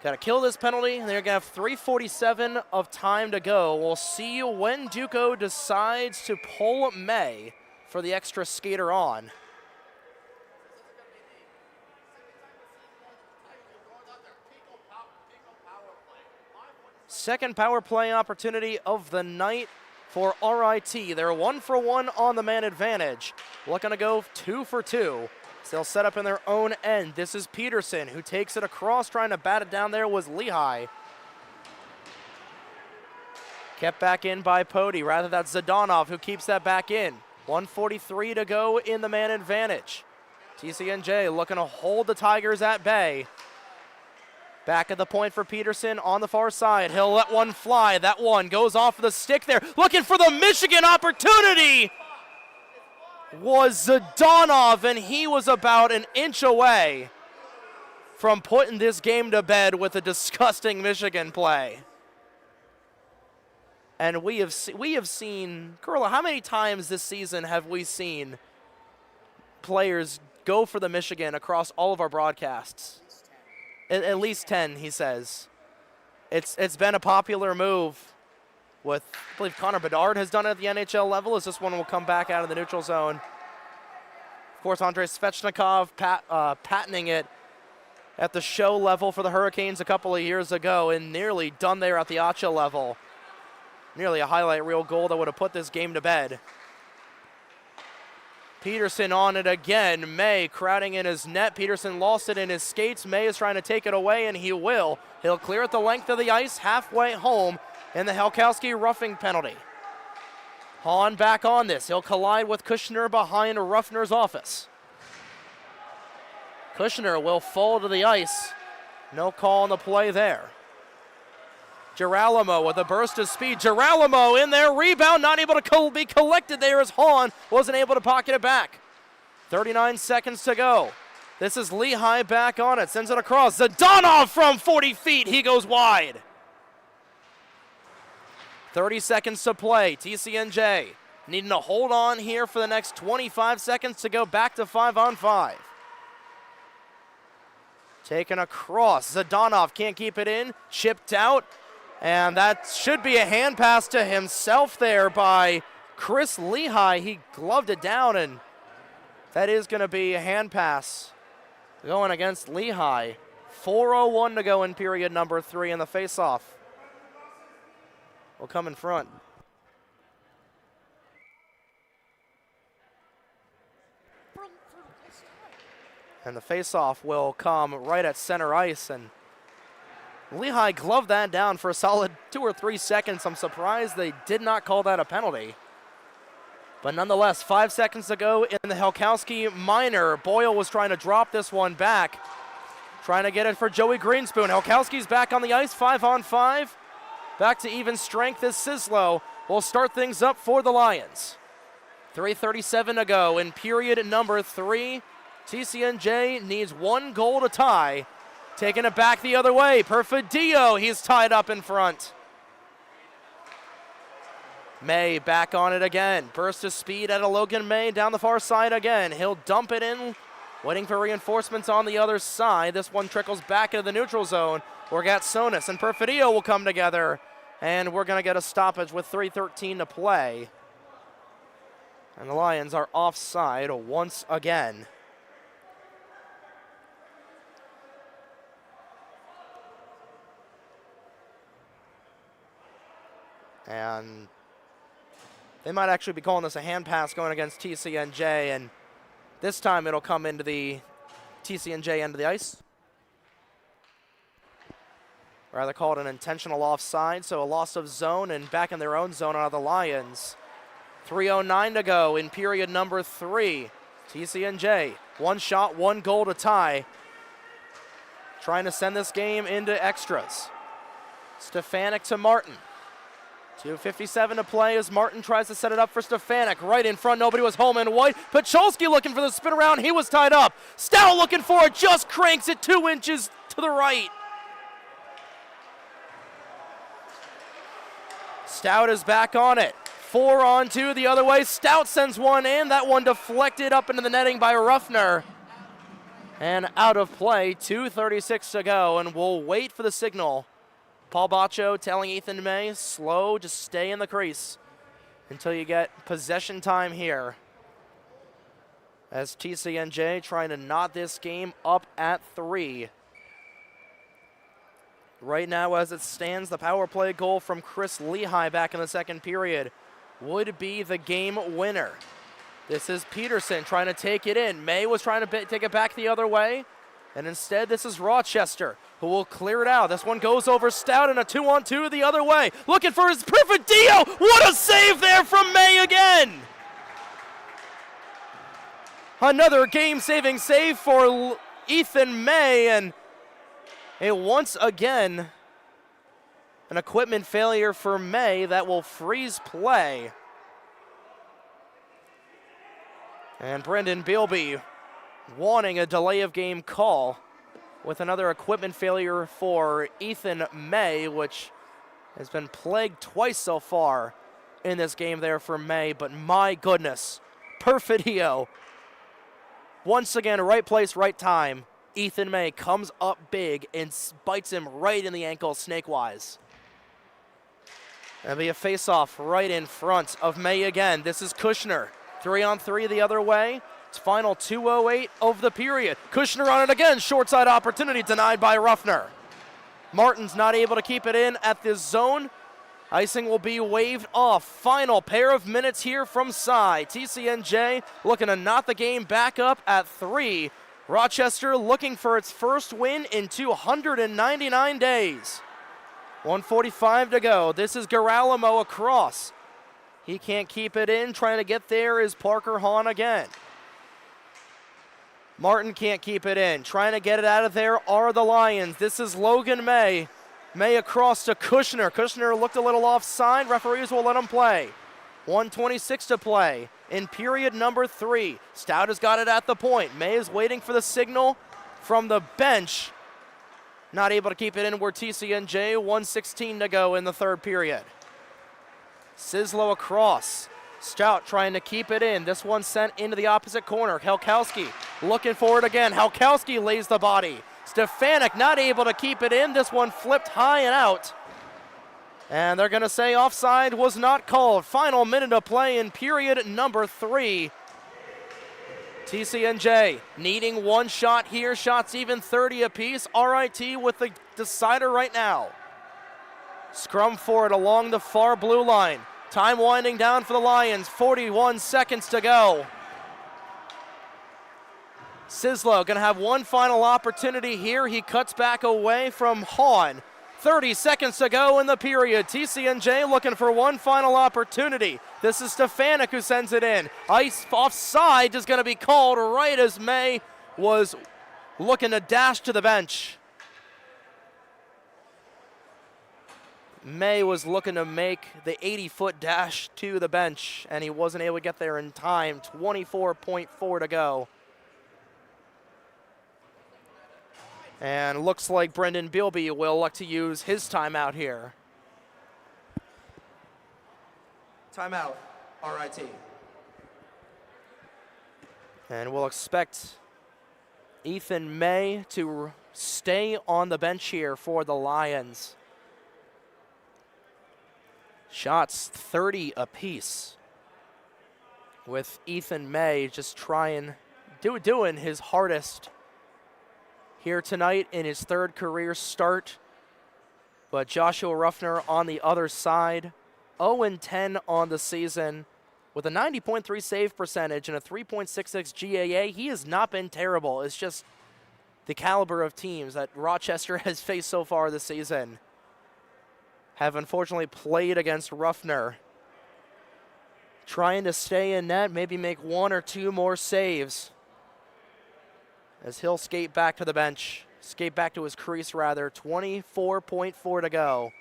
Got to kill this penalty, and they're going to have 3:47 of time to go. We'll see when Duco decides to pull May for the extra skater on. Second power play opportunity of the night for RIT. They're 1 for 1 on the man advantage. Looking to go 2 for 2. So they'll set up in their own end. This is Peterson, who takes it across, trying to bat it down there was Lehigh. Kept back in by Pody. Rather, that's Zdanov who keeps that back in. 1:43 to go in the man advantage. TCNJ looking to hold the Tigers at bay. Back at the point for Peterson on the far side. He'll let one fly. That one goes off the stick there. Looking for the Michigan opportunity was Zdanov, and he was about an inch away from putting this game to bed with a disgusting Michigan play. And we have seen, Carla, how many times this season have we seen players go for the Michigan across all of our broadcasts? At least 10, he says. It's been a popular move with, I believe Connor Bedard has done it at the NHL level, as this one will come back out of the neutral zone. Of course, Andrei Svechnikov patenting it at the show level for the Hurricanes a couple of years ago, and nearly done there at the Acha level. Nearly a highlight reel goal that would have put this game to bed. Peterson on it again. May crowding in his net. Peterson lost it in his skates. May is trying to take it away, and he will. He'll clear it the length of the ice, halfway home, in the Helkowski roughing penalty. Hahn back on this. He'll collide with Kushner behind Ruffner's office. Kushner will fall to the ice. No call on the play there. Girolamo with a burst of speed. Girolamo in there, rebound, not able to be collected there as Hahn wasn't able to pocket it back. 39 seconds to go. This is Lehigh back on it, sends it across. Zadonov from 40 feet, he goes wide. 30 seconds to play. TCNJ needing to hold on here for the next 25 seconds to go back to 5-on-5. Taken across. Zadonov can't keep it in. Chipped out. And that should be a hand pass to himself there by Chris Lehigh. He gloved it down, and that is going to be a hand pass going against Lehigh. 4:01 to go in period number 3, and the faceoff will come in front. And the faceoff will come right at center ice, and Lehigh gloved that down for a solid 2 or 3 seconds. I'm surprised they did not call that a penalty. But nonetheless, 5 seconds to go in the Helkowski minor. Boyle was trying to drop this one back, trying to get it for Joey Greenspoon. Helkowski's back on the ice, 5-on-5. Back to even strength as Sislo will start things up for the Lions. 3:37 to go in period number 3. TCNJ needs 1 goal to tie. Taking it back the other way. Perfidio, he's tied up in front. May back on it again. Burst of speed at a Logan May down the far side again. He'll dump it in, waiting for reinforcements on the other side. This one trickles back into the neutral zone. Gatsonis and Perfidio will come together, and we're going to get a stoppage with 3:13 to play. And the Lions are offside once again. And they might actually be calling this a hand pass going against TCNJ, and this time it'll come into the TCNJ end of the ice. Rather call it an intentional offside, so a loss of zone and back in their own zone out of the Lions. 3:09 to go in period number 3. TCNJ, 1 shot, 1 goal to tie. Trying to send this game into extras. Stefanik to Martin. 2:57 to play as Martin tries to set it up for Stefanik. Right in front, nobody was home in white. Pacholski looking for the spin around, he was tied up. Stout looking for it, just cranks it 2 inches to the right. Stout is back on it. 4-on-2 the other way. Stout sends one in, that one deflected up into the netting by Ruffner. And out of play, 2:36 to go, and we'll wait for the signal. Paul Baccio telling Ethan May, slow, just stay in the crease until you get possession time here. As TCNJ trying to knot this game up at 3. Right now, as it stands, the power play goal from Chris Lehigh back in the second period would be the game winner. This is Peterson trying to take it in. May was trying to take it back the other way. And instead, this is Rochester, who will clear it out. This one goes over Stout and a 2-on-2 the other way. Looking for his Perfidio. What a save there from May again. Another game-saving save for Ethan May, and once again, an equipment failure for May that will freeze play. And Brendan Bilby wanting a delay of game call with another equipment failure for Ethan May, which has been plagued twice so far in this game there for May, but my goodness, Perfidio. Once again, right place, right time. Ethan May comes up big and bites him right in the ankle snake-wise. That'll be a face-off right in front of May again. This is Kushner. 3-on-3 the other way. It's final 2:08 of the period. Kushner on it again. Short side opportunity denied by Ruffner. Martin's not able to keep it in at this zone. Icing will be waved off. Final pair of minutes here from Psy. TCNJ looking to knot the game back up at 3. Rochester looking for its first win in 299 days. 1:45 to go. This is Girolamo across. He can't keep it in. Trying to get there is Parker Hahn again. Martin can't keep it in. Trying to get it out of there are the Lions. This is Logan May. May across to Kushner. Kushner looked a little offside. Referees will let him play. 1:26 to play in period number 3. Stout has got it at the point. May is waiting for the signal from the bench. Not able to keep it in. We're TCNJ. 1:16 to go in the third period. Sislo across. Stout trying to keep it in. This one sent into the opposite corner. Helkowski looking for it again. Helkowski lays the body. Stefanik not able to keep it in. This one flipped high and out. And they're going to say offside was not called. Final minute of play in period number 3. TCNJ needing one shot here. Shots even 30 apiece. RIT with the decider right now. Scrum for it along the far blue line. Time winding down for the Lions. 41 seconds to go. Sislo going to have one final opportunity here. He cuts back away from Hahn. 30 seconds to go in the period. TCNJ looking for one final opportunity. This is Stefanik who sends it in. Ice offside is going to be called right as May was looking to dash to the bench. May was looking to make the 80-foot dash to the bench, and he wasn't able to get there in time. 24.4 to go. And looks like Brendan Bilby will look to use his timeout here. Timeout, RIT. And we'll expect Ethan May to stay on the bench here for the Lions. Shots 30 apiece, with Ethan May just doing his hardest here tonight in his third career start. But Joshua Ruffner on the other side, 0-10 on the season with a 90.3 save percentage and a 3.66 GAA. He has not been terrible. It's just the caliber of teams that Rochester has faced so far this season have unfortunately played against Ruffner. Trying to stay in net, maybe make one or two more saves as he'll skate back to the bench. Skate back to his crease, rather. 24.4 to go.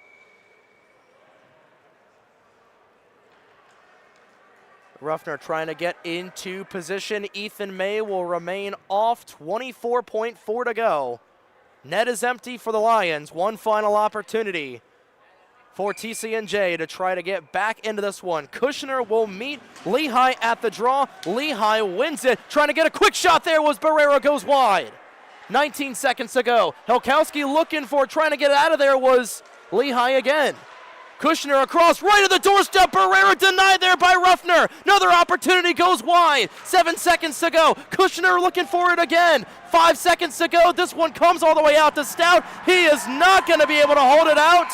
Ruffner trying to get into position. Ethan May will remain off. 24.4 to go. Net is empty for the Lions. One final opportunity for TCNJ to try to get back into this one. Kushner will meet Lehigh at the draw. Lehigh wins it. Trying to get a quick shot there was Barrera, goes wide. 19 seconds to go. Helkowski looking for, trying to get it out of there was Lehigh again. Kushner across, right at the doorstep. Barrera denied there by Ruffner. Another opportunity goes wide. 7 seconds to go. Kushner looking for it again. 5 seconds to go. This one comes all the way out to Stout. He is not going to be able to hold it out.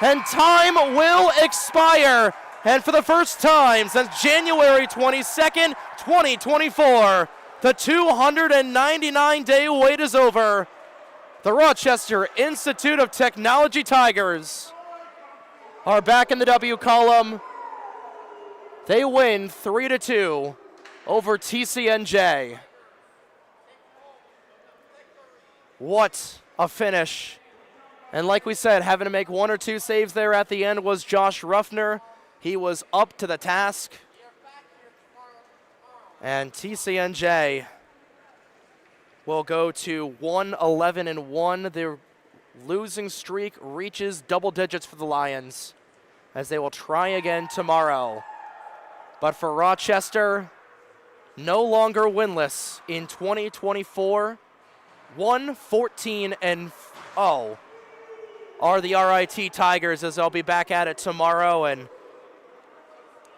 And time will expire. And for the first time since January 22nd, 2024, the 299-day wait is over. The Rochester Institute of Technology Tigers are back in the W column. They win 3-2 over TCNJ. What a finish. And like we said, having to make one or two saves there at the end was Josh Ruffner. He was up to the task. And TCNJ will go to 1-11-1. They're losing streak reaches double digits for the Lions as they will try again tomorrow. But for Rochester, no longer winless in 2024. 1-14-0 are the RIT Tigers as they'll be back at it tomorrow. And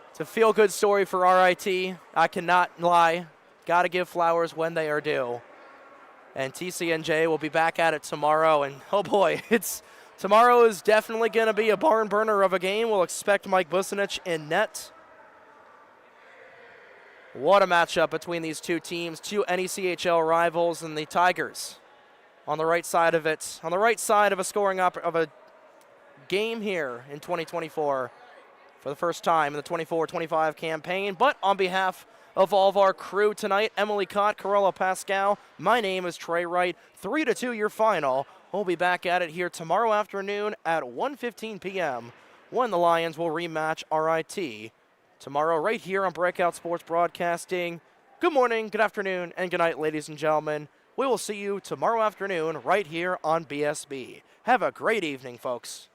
it's a feel-good story for RIT. I cannot lie. Got to give flowers when they are due. And TCNJ will be back at it tomorrow. And oh boy, tomorrow is definitely going to be a barn burner of a game. We'll expect Mike Busanich in net. What a matchup between these two teams, two NECHL rivals, and the Tigers on the right side of it, on the right side of a scoring of a game here in 2024 for the first time in the 24-25 campaign. But on behalf of all of our crew tonight, Emily Cott, Corolla Pascal, my name is Trey Wright. 3-2 your final. We'll be back at it here tomorrow afternoon at 1:15 p.m. when the Lions will rematch RIT. Tomorrow right here on Breakout Sports Broadcasting. Good morning, good afternoon, and good night, ladies and gentlemen. We will see you tomorrow afternoon right here on BSB. Have a great evening, folks.